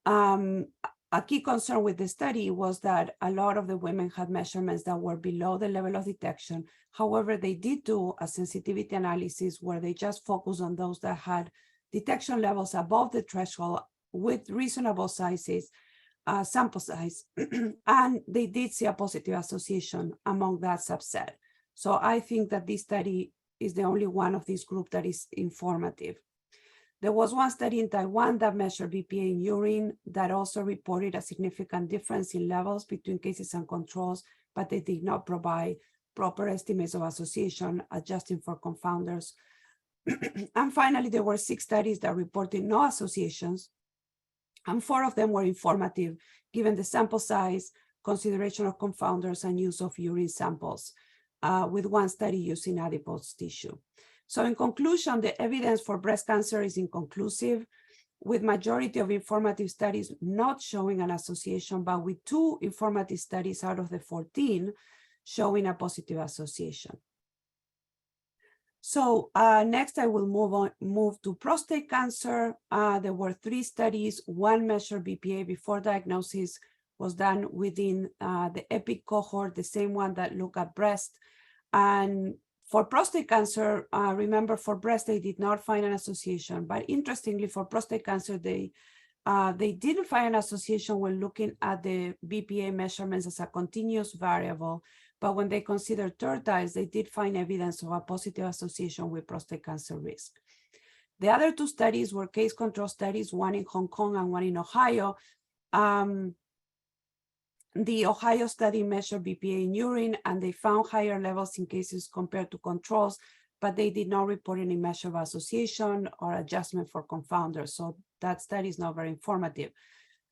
A key concern with the study was that a lot of the women had measurements that were below the level of detection. However, they did do a sensitivity analysis where they just focused on those that had detection levels above the threshold with reasonable sizes, sample size, and they did see a positive association among that subset. So I think that this study is the only one of this group that is informative. There was one study in Taiwan that measured BPA in urine that also reported a significant difference in levels between cases and controls, but they did not provide proper estimates of association, adjusting for confounders. And finally, there were 6 studies that reported no associations, and 4 of them were informative, given the sample size, consideration of confounders, and use of urine samples, with one study using adipose tissue. So in conclusion, the evidence for breast cancer is inconclusive, with majority of informative studies not showing an association, but with 2 informative studies out of the 14 showing a positive association. So next I will move to prostate cancer. There were 3 studies. One measured BPA before diagnosis, was done within the EPIC cohort, the same one that looked at breast, and For prostate cancer, remember for breast, they did not find an association, but interestingly for prostate cancer, they didn't find an association when looking at the BPA measurements as a continuous variable, but when they considered tertiles, they did find evidence of a positive association with prostate cancer risk. The other two studies were case control studies, one in Hong Kong and one in Ohio. The Ohio study measured BPA in urine, and they found higher levels in cases compared to controls, but they did not report any measure of association or adjustment for confounders. So that study is not very informative.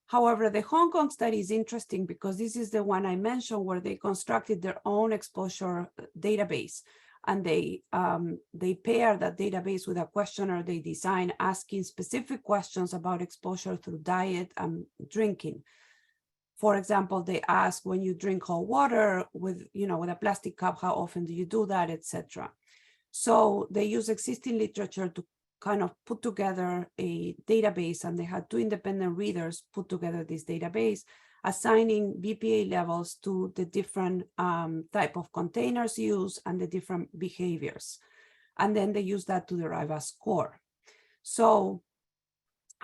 However, the Hong Kong study is interesting because this is the one I mentioned where they constructed their own exposure database, and they pair that database with a questionnaire they designed asking specific questions about exposure through diet and drinking. For example, they ask when you drink hot water with a plastic cup, how often do you do that, etc. So they use existing literature to kind of put together a database, and they had two independent readers put together this database, assigning BPA levels to the different type of containers used and the different behaviors. And then they use that to derive a score. So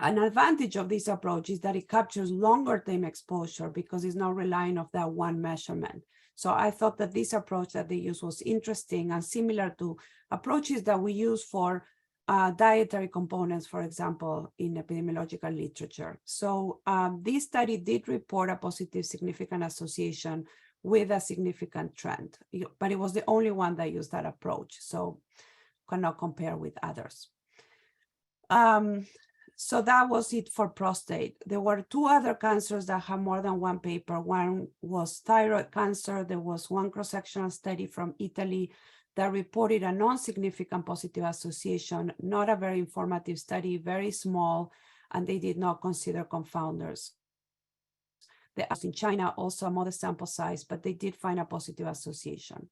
an advantage of this approach is that it captures longer term exposure because it's not relying on that one measurement. So I thought that this approach that they use was interesting and similar to approaches that we use for dietary components, for example, in epidemiological literature. So this study did report a positive significant association with a significant trend, but it was the only one that used that approach. So cannot compare with others. So that was it for prostate. There were two other cancers that had more than one paper. One was thyroid cancer. There was one cross-sectional study from Italy that reported a non-significant positive association, not a very informative study, very small, and they did not consider confounders. In China, also a modest sample size, but they did find a positive association.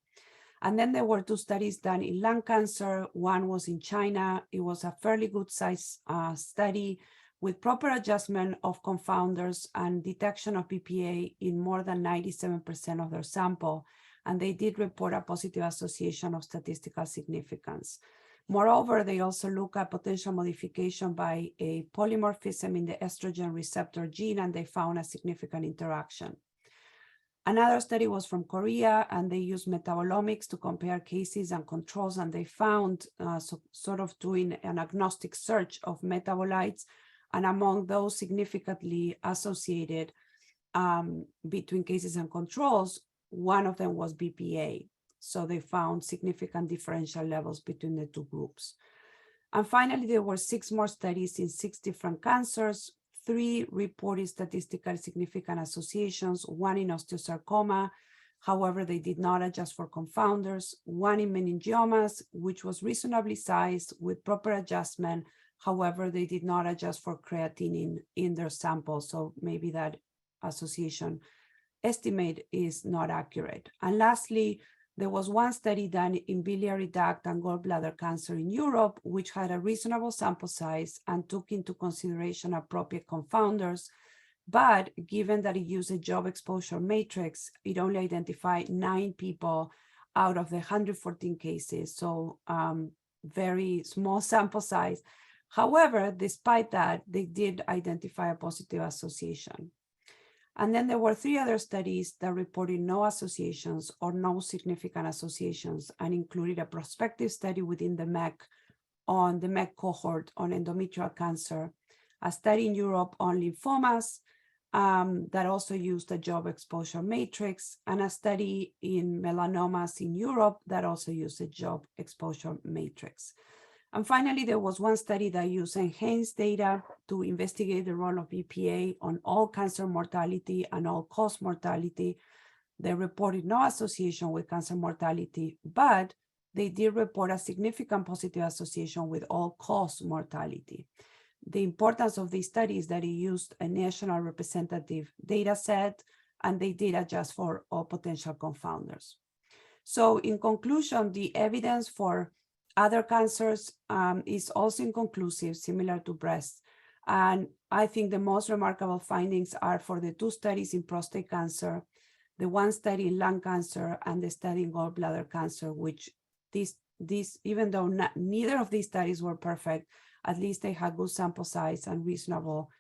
And then there were two studies done in lung cancer. One was in China. It was a fairly good size study with proper adjustment of confounders and detection of BPA in more than 97% of their sample. And they did report a positive association of statistical significance. Moreover, they also look at potential modification by a polymorphism in the estrogen receptor gene, and they found a significant interaction. Another study was from Korea, and they used metabolomics to compare cases and controls, and they found sort of doing an agnostic search of metabolites, and among those significantly associated between cases and controls, one of them was BPA. So they found significant differential levels between the two groups. And finally, there were 6 more studies in 6 different cancers. 3 reported statistically significant associations, 1 in osteosarcoma. However, they did not adjust for confounders. 1 in meningiomas, which was reasonably sized with proper adjustment. However, they did not adjust for creatinine in their sample. So maybe that association estimate is not accurate. And lastly, there was 1 study done in biliary duct and gallbladder cancer in Europe, which had a reasonable sample size and took into consideration appropriate confounders. But given that it used a job exposure matrix, it only identified 9 people out of the 114 cases. So very small sample size. However, despite that, they did identify a positive association. And then there were 3 other studies that reported no associations or no significant associations, and included a prospective study within the MEC on the MEC cohort on endometrial cancer, a study in Europe on lymphomas that also used a job exposure matrix, and a study in melanomas in Europe that also used a job exposure matrix. And finally, there was 1 study that used enhanced data to investigate the role of BPA on all cancer mortality and all-cause mortality. They reported no association with cancer mortality, but they did report a significant positive association with all-cause mortality. The importance of this study is that it used a national representative data set, and they did adjust for all potential confounders. So in conclusion, the evidence for other cancers is also inconclusive, similar to breast. And I think the most remarkable findings are for the 2 studies in prostate cancer, the 1 study in lung cancer, and the study in gallbladder cancer, which these even though neither of these studies were perfect, at least they had good sample size and reasonable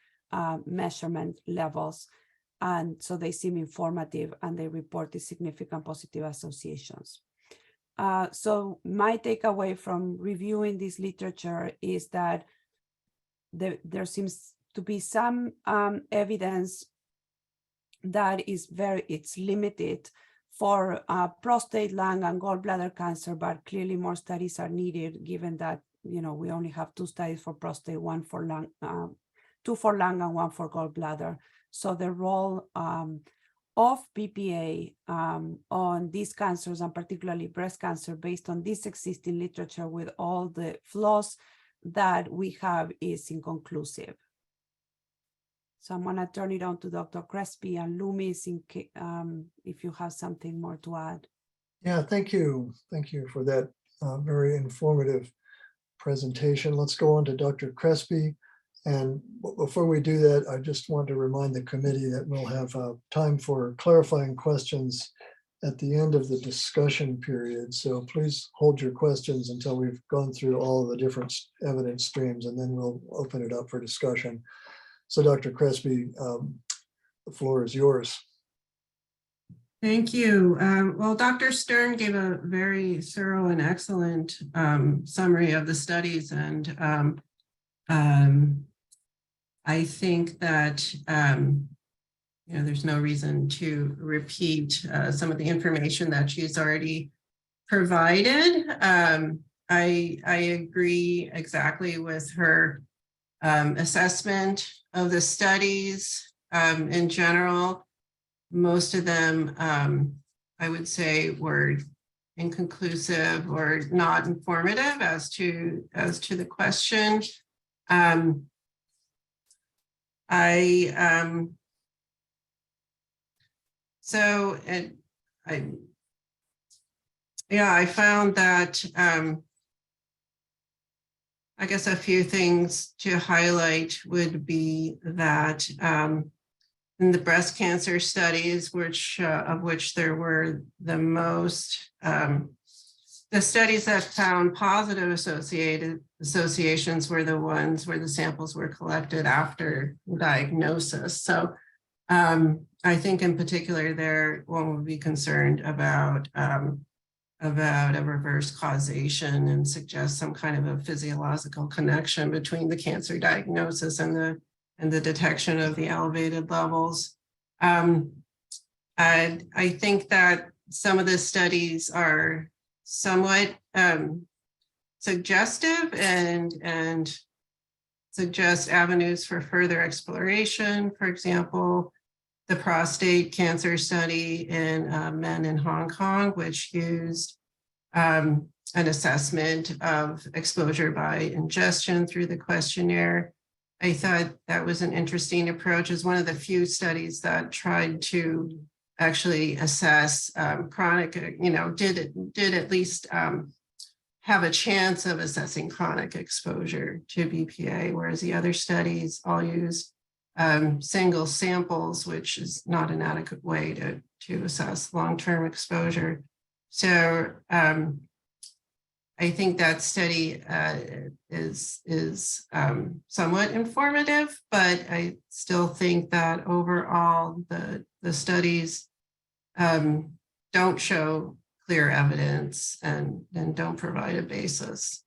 measurement levels. And so they seem informative and they reported significant positive associations. So my takeaway from reviewing this literature is that there seems to be some evidence that it's limited for prostate, lung, and gallbladder cancer, but clearly more studies are needed given that, we only have 2 studies for prostate, 2 for lung and 1 for gallbladder. So the role of BPA on these cancers, and particularly breast cancer, based on this existing literature with all the flaws that we have, is inconclusive. So I'm going to turn it on to Dr. Crespi and Loomis if you have something more to add. Yeah, thank you. Thank you for that very informative presentation. Let's go on to Dr. Crespi. And before we do that, I just want to remind the committee that we'll have time for clarifying questions at the end of the discussion period. So please hold your questions until we've gone through all of the different evidence streams, and then we'll open it up for discussion. So Dr. Crespi, the floor is yours. Thank you. Well, Dr. Stern gave a very thorough and excellent summary of the studies, and I think that there's no reason to repeat some of the information that she's already provided. I agree exactly with her assessment of the studies in general. Most of them, I would say, were inconclusive or not informative as to the question. I found that I guess a few things to highlight would be that in the breast cancer studies, of which there were the most, the studies that found positive associations were the ones where the samples were collected after diagnosis. So I think in particular there, one would be concerned about a reverse causation and suggest some kind of a physiological connection between the cancer diagnosis and the detection of the elevated levels. I think that some of the studies are somewhat suggestive and suggest avenues for further exploration. For example, the prostate cancer study in men in Hong Kong, which used an assessment of exposure by ingestion through the questionnaire. I thought that was an interesting approach. As one of the few studies that tried to actually assess chronic, did at least have a chance of assessing chronic exposure to BPA, whereas the other studies all used single samples, which is not an adequate way to assess long-term exposure. So I think that study is somewhat informative, but I still think that overall the studies don't show clear evidence and don't provide a basis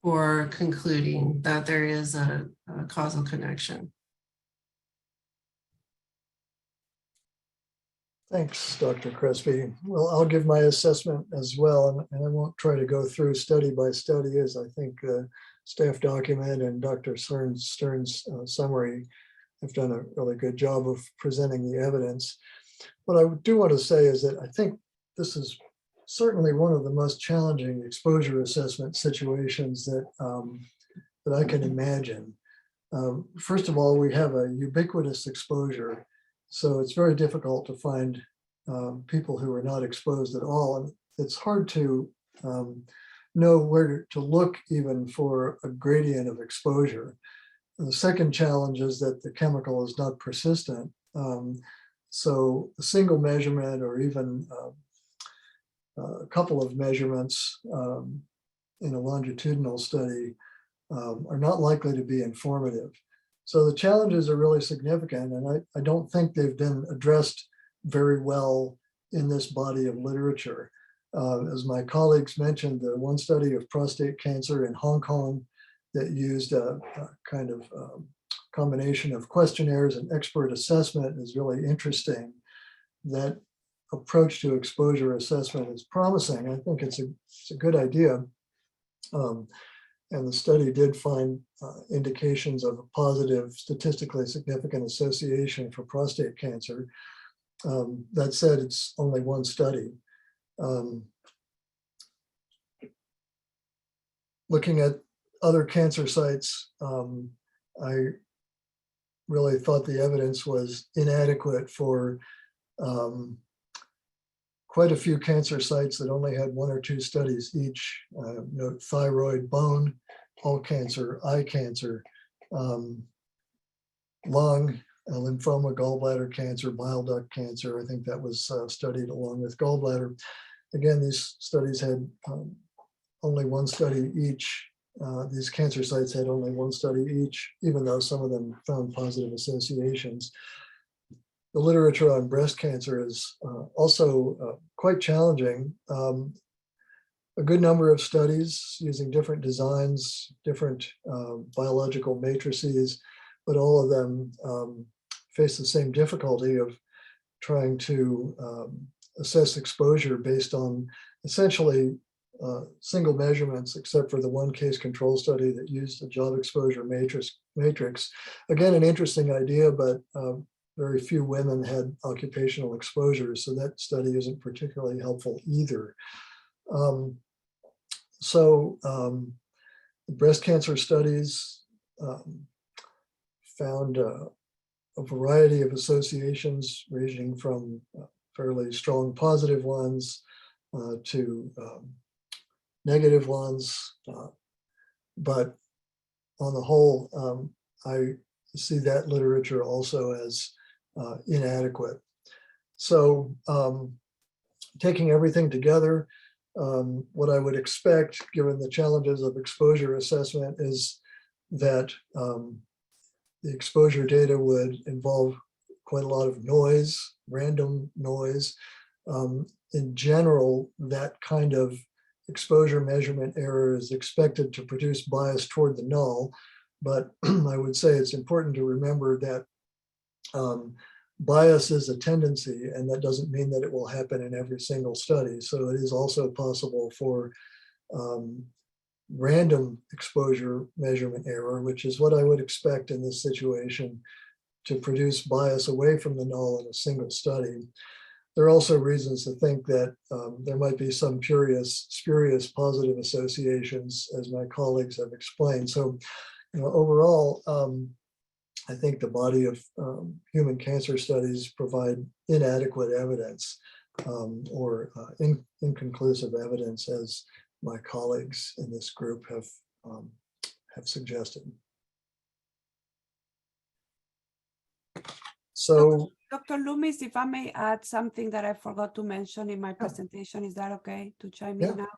for concluding that there is a causal connection. Thanks, Dr. Crespi. Well, I'll give my assessment as well, and I won't try to go through study by study, as I think the staff document and Dr. Stern's summary have done a really good job of presenting the evidence. What I do want to say is that I think this is certainly one of the most challenging exposure assessment situations that I can imagine. First of all, we have a ubiquitous exposure. So it's very difficult to find people who are not exposed at all. And it's hard to know where to look even for a gradient of exposure. And the second challenge is that the chemical is not persistent. So a single measurement or even a couple of measurements in a longitudinal study are not likely to be informative. So the challenges are really significant, and I don't think they've been addressed very well in this body of literature. As my colleagues mentioned, the one study of prostate cancer in Hong Kong that used a kind of combination of questionnaires and expert assessment is really interesting. That approach to exposure assessment is promising. I think it's a good idea. And the study did find indications of a positive, statistically significant association for prostate cancer. That said, it's only one study. Looking at other cancer sites, I really thought the evidence was inadequate for quite a few cancer sites that only had 1 or 2 studies each. Note thyroid, bone, all cancer, eye cancer, lung, lymphoma, gallbladder cancer, bile duct cancer. I think that was studied along with gallbladder. Again, these studies had only 1 study each. These cancer sites had only 1 study each, even though some of them found positive associations. The literature on breast cancer is also quite challenging. A good number of studies using different designs, different biological matrices, but all of them face the same difficulty of trying to assess exposure based on essentially single measurements, except for the one case control study that used a job exposure matrix. Again, an interesting idea, but very few women had occupational exposure, so that study isn't particularly helpful either. The breast cancer studies found a variety of associations ranging from fairly strong positive ones to negative ones, but on the whole, I see that literature also as inadequate. So taking everything together, what I would expect, given the challenges of exposure assessment, is that the exposure data would involve quite a lot of noise, random noise. In general, that kind of exposure measurement error is expected to produce bias toward the null, but I would say it's important to remember that bias is a tendency, and that doesn't mean that it will happen in every single study. So it is also possible for random exposure measurement error, which is what I would expect in this situation, to produce bias away from the null in a single study. There are also reasons to think that there might be some spurious positive associations, as my colleagues have explained. So, overall, I think the body of human cancer studies provide inadequate evidence or inconclusive evidence, as my colleagues in this group have suggested. So, Dr. Loomis, if I may add something that I forgot to mention in my presentation, is that okay to chime in now?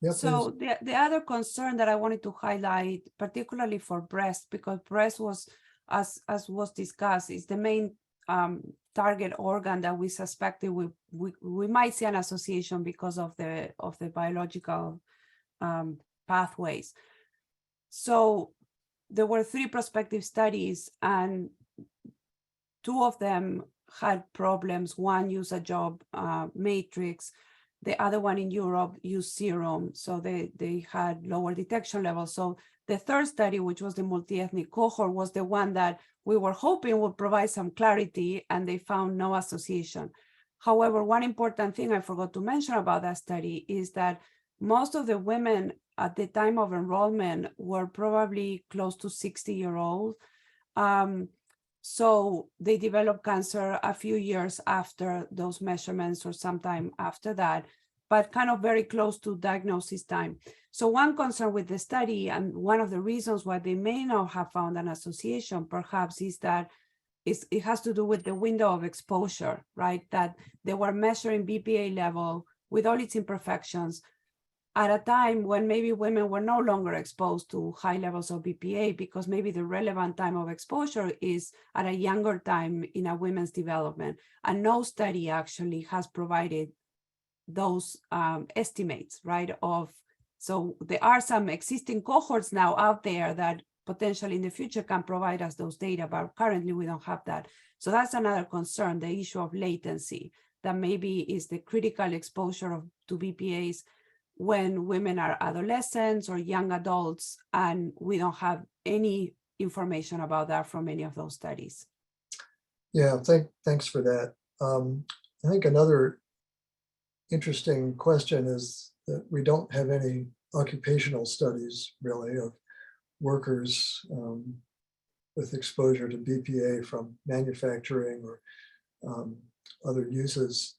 Yeah, so the other concern that I wanted to highlight, particularly for breast, because breast was, as was discussed, is the main target organ that we suspected we might see an association because of the biological pathways. So there were 3 prospective studies, and 2 of them had problems. One used a job matrix. The other one in Europe used serum. So they had lower detection levels. So the 3rd study, which was the multi-ethnic cohort, was the one that we were hoping would provide some clarity, and they found no association. However, one important thing I forgot to mention about that study is that most of the women at the time of enrollment were probably close to 60-year-old. So they developed cancer a few years after those measurements or sometime after that, but kind of very close to diagnosis time. So one concern with the study, and one of the reasons why they may not have found an association perhaps, is that it has to do with the window of exposure, right? That they were measuring BPA level with all its imperfections, at a time when maybe women were no longer exposed to high levels of BPA, because maybe the relevant time of exposure is at a younger time in a women's development. And no study actually has provided those estimates, right? So there are some existing cohorts now out there that potentially in the future can provide us those data, but currently we don't have that. So that's another concern, the issue of latency, that maybe is the critical exposure to BPAs when women are adolescents or young adults, and we don't have any information about that from any of those studies. Yeah, thanks for that. I think another interesting question is that we don't have any occupational studies really of workers with exposure to BPA from manufacturing or other uses.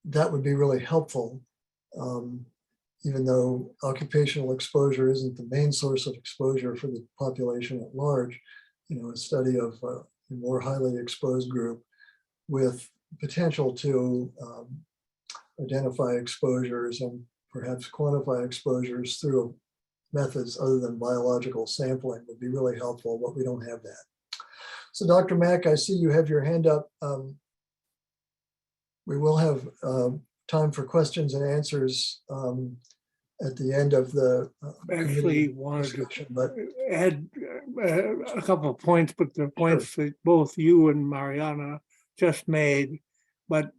That would be really helpful, even though occupational exposure isn't the main source of exposure for the population at large. A study of a more highly exposed group with potential to identify exposures and perhaps quantify exposures through methods other than biological sampling would be really helpful, but we don't have that. So Dr. Mack, I see you have your hand up. We will have time for questions and answers at the end of the Actually wanted discussion, to add a couple of points, but the points that both you and Mariana just made. But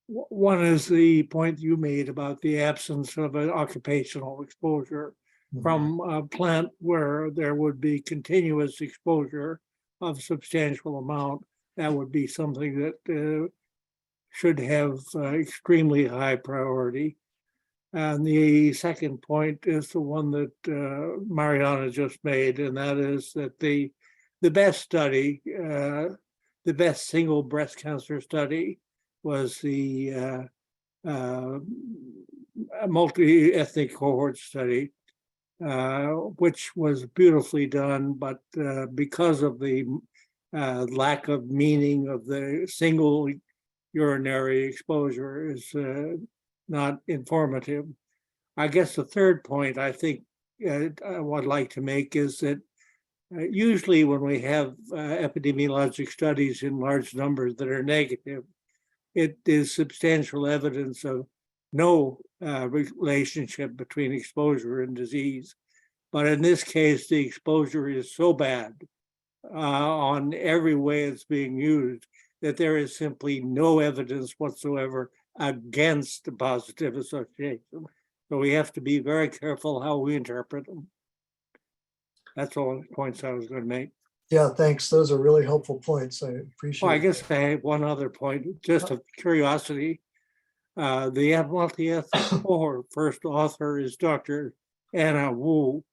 one is the point you made about the absence of an occupational exposure from a plant where there would be continuous exposure of substantial amount. That would be something that should have extremely high priority. And the second point is the one that Mariana just made, and that is that the best study, the best single breast cancer study was the multi-ethnic cohort study, which was beautifully done, but because of the lack of meaning of the single urinary exposure is not informative. I guess the third point I think I would like to make is that usually when we have epidemiologic studies in large numbers that are negative, it is substantial evidence of no relationship between exposure and disease. But in this case, the exposure is so bad on every way it's being used that there is simply no evidence whatsoever against the positive association. So we have to be very careful how we interpret them. That's all the points I was going to make. Yeah, thanks. Those are really helpful points. I appreciate I guess I have one other point, just of curiosity. The multi-ethnic cohort first author is Dr. Anna Wu,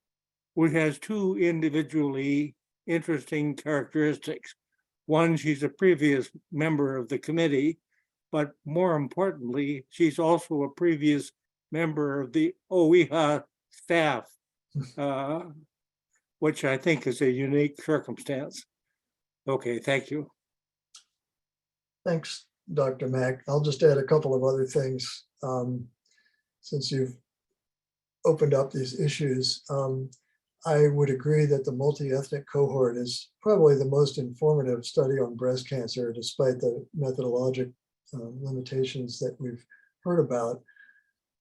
who has two individually interesting characteristics. One, she's a previous member of the committee, but more importantly, she's also a previous member of the OEHA staff, which I think is a unique circumstance. Okay, thank you. Thanks, Dr. Mack. I'll just add a couple of other things since you've opened up these issues. I would agree that the multi-ethnic cohort is probably the most informative study on breast cancer, despite the methodologic limitations that we've heard about.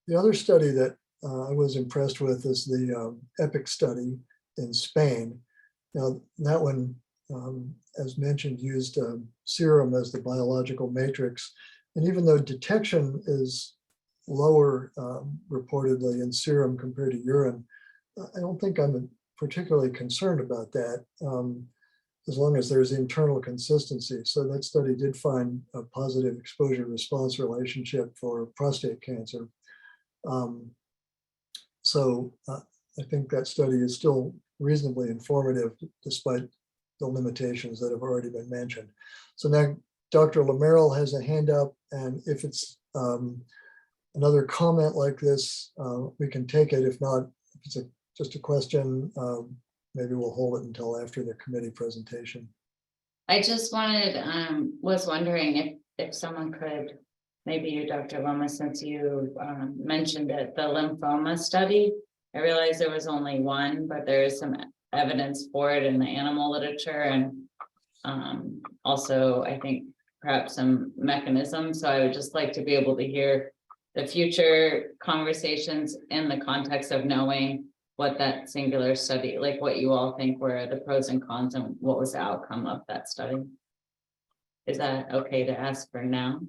The other study that I was impressed with is the EPIC study in Spain. Now, that one, as mentioned, used serum as the biological matrix. And even though detection is lower reportedly in serum compared to urine, I don't think I'm particularly concerned about that as long as there's internal consistency. So that study did find a positive exposure response relationship for prostate cancer. So I think that study is still reasonably informative despite the limitations that have already been mentioned. So now Dr. Lamerrill has a hand up, and if it's another comment like this, we can take it. If not, if it's just a question, maybe we'll hold it until after the committee presentation. I just wanted, was wondering if someone could maybe you, Dr. Loma, since you mentioned it, the lymphoma study. I realized there was only one, but there is some evidence for it in the animal literature, and also I think perhaps some mechanisms. So I would just like to be able to hear the future conversations in the context of knowing what that singular study, like what you all think were the pros and cons and what was the outcome of that study. Is that okay to ask for now?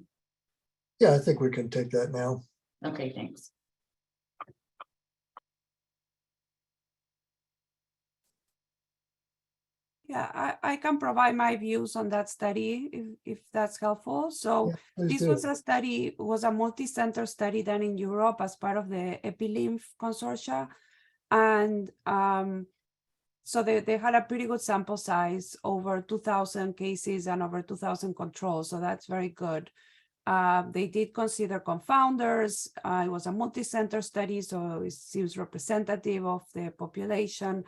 Yeah, I think we can take that now. Okay, thanks. Yeah, I can provide my views on that study if that's helpful. So please this do. was a study, was a multi-center study done in Europe as part of the EpiLymph consortia. And so they had a pretty good sample size, over 2,000 cases and over 2,000 controls. So that's very good. They did consider confounders. It was a multi-center study, so it seems representative of the population.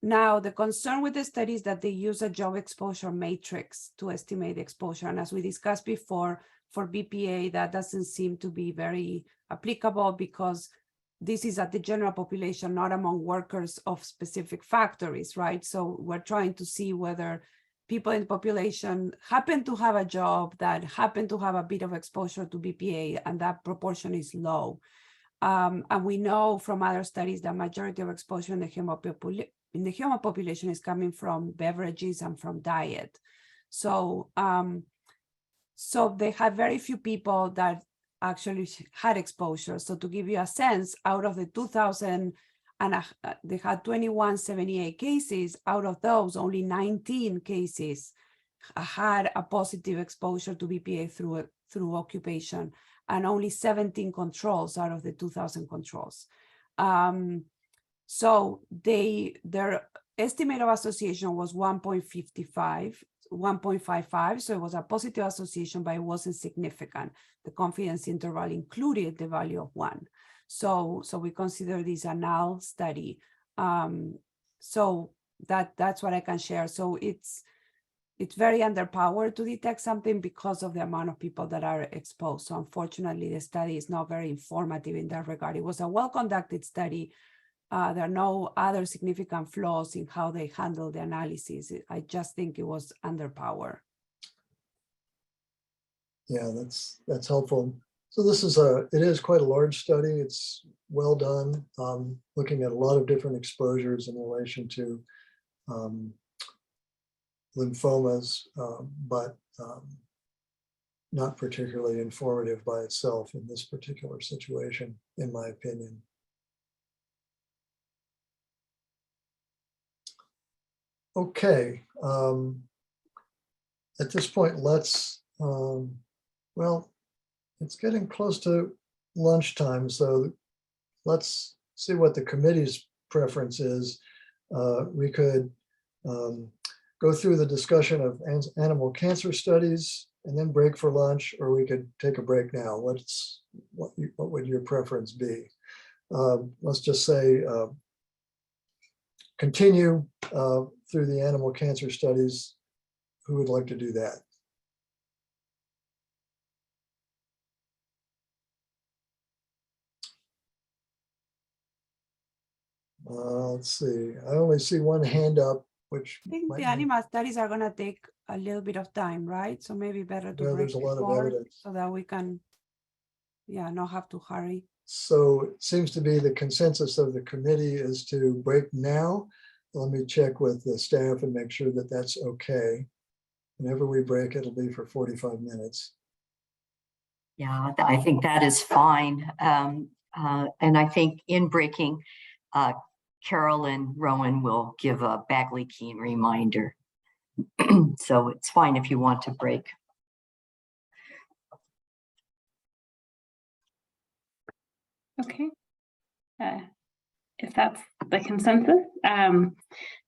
Now, the concern with the study is that they use a job exposure matrix to estimate the exposure. And as we discussed before, for BPA, that doesn't seem to be very applicable because this is at the general population, not among workers of specific factories, right? So we're trying to see whether people in the population happen to have a job that happen to have a bit of exposure to BPA, and that proportion is low. And we know from other studies that majority of exposure in the human population is coming from beverages and from diet. So, so they had very few people that actually had exposure. So to give you a sense, out of the 2,000, and they had 2178 cases, out of those, only 19 cases had a positive exposure to BPA through occupation, and only 17 controls out of the 2,000 controls. So their estimate of association was 1.55, so it was a positive association, but it wasn't significant. The confidence interval included the value of 1. So we consider this a null study. So that's what I can share. So it's very underpowered to detect something because of the amount of people that are exposed. So unfortunately, the study is not very informative in that regard. It was a well-conducted study. There are no other significant flaws in how they handle the analysis. I just think it was underpowered. Yeah, that's helpful. So this is it is quite a large study. It's well done, looking at a lot of different exposures in relation to lymphomas, but not particularly informative by itself in this particular situation, in my opinion. Okay, at this point, let's, well, it's getting close to lunchtime, so let's see what the committee's preference is. We could go through the discussion of animal cancer studies and then break for lunch, or we could take a break now. What would your preference be? Let's just say continue through the animal cancer studies. Who would like to do that? Let's see. I only see one hand up, which I think the animal studies are going to take a little bit of time, right? So maybe better to break there's a lot of before evidence, so that we can, yeah, not have to hurry. So it seems to be the consensus of the committee is to break now. Let me check with the staff and make sure that that's okay. Whenever we break, it'll be for 45 minutes. Yeah, I think that is fine. And I think in breaking, Carolyn Rowan will give a Bagley Keen reminder. So it's fine if you want to break. Okay. If that's the consensus.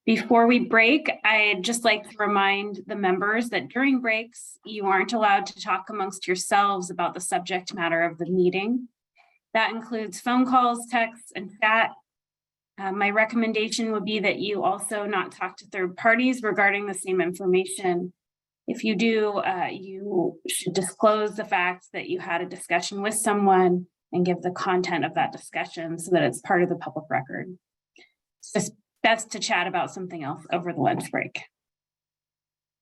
Before we break, I'd just like to remind the members that during breaks, you aren't allowed to talk amongst yourselves about the subject matter of the meeting. That includes phone calls, texts, and chat. My recommendation would be that you also not talk to third parties regarding the same information. If you do, you should disclose the fact that you had a discussion with someone and give the content of that discussion so that it's part of the public record. It's just best to chat about something else over the lunch break.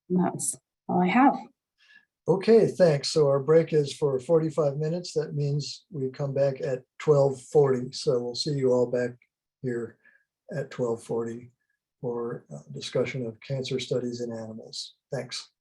And that's all I have. Okay, thanks. So our break is for 45 minutes. That means we come back at 12:40. So we'll see you all back here at 12:40 for discussion of cancer studies in animals. Thanks.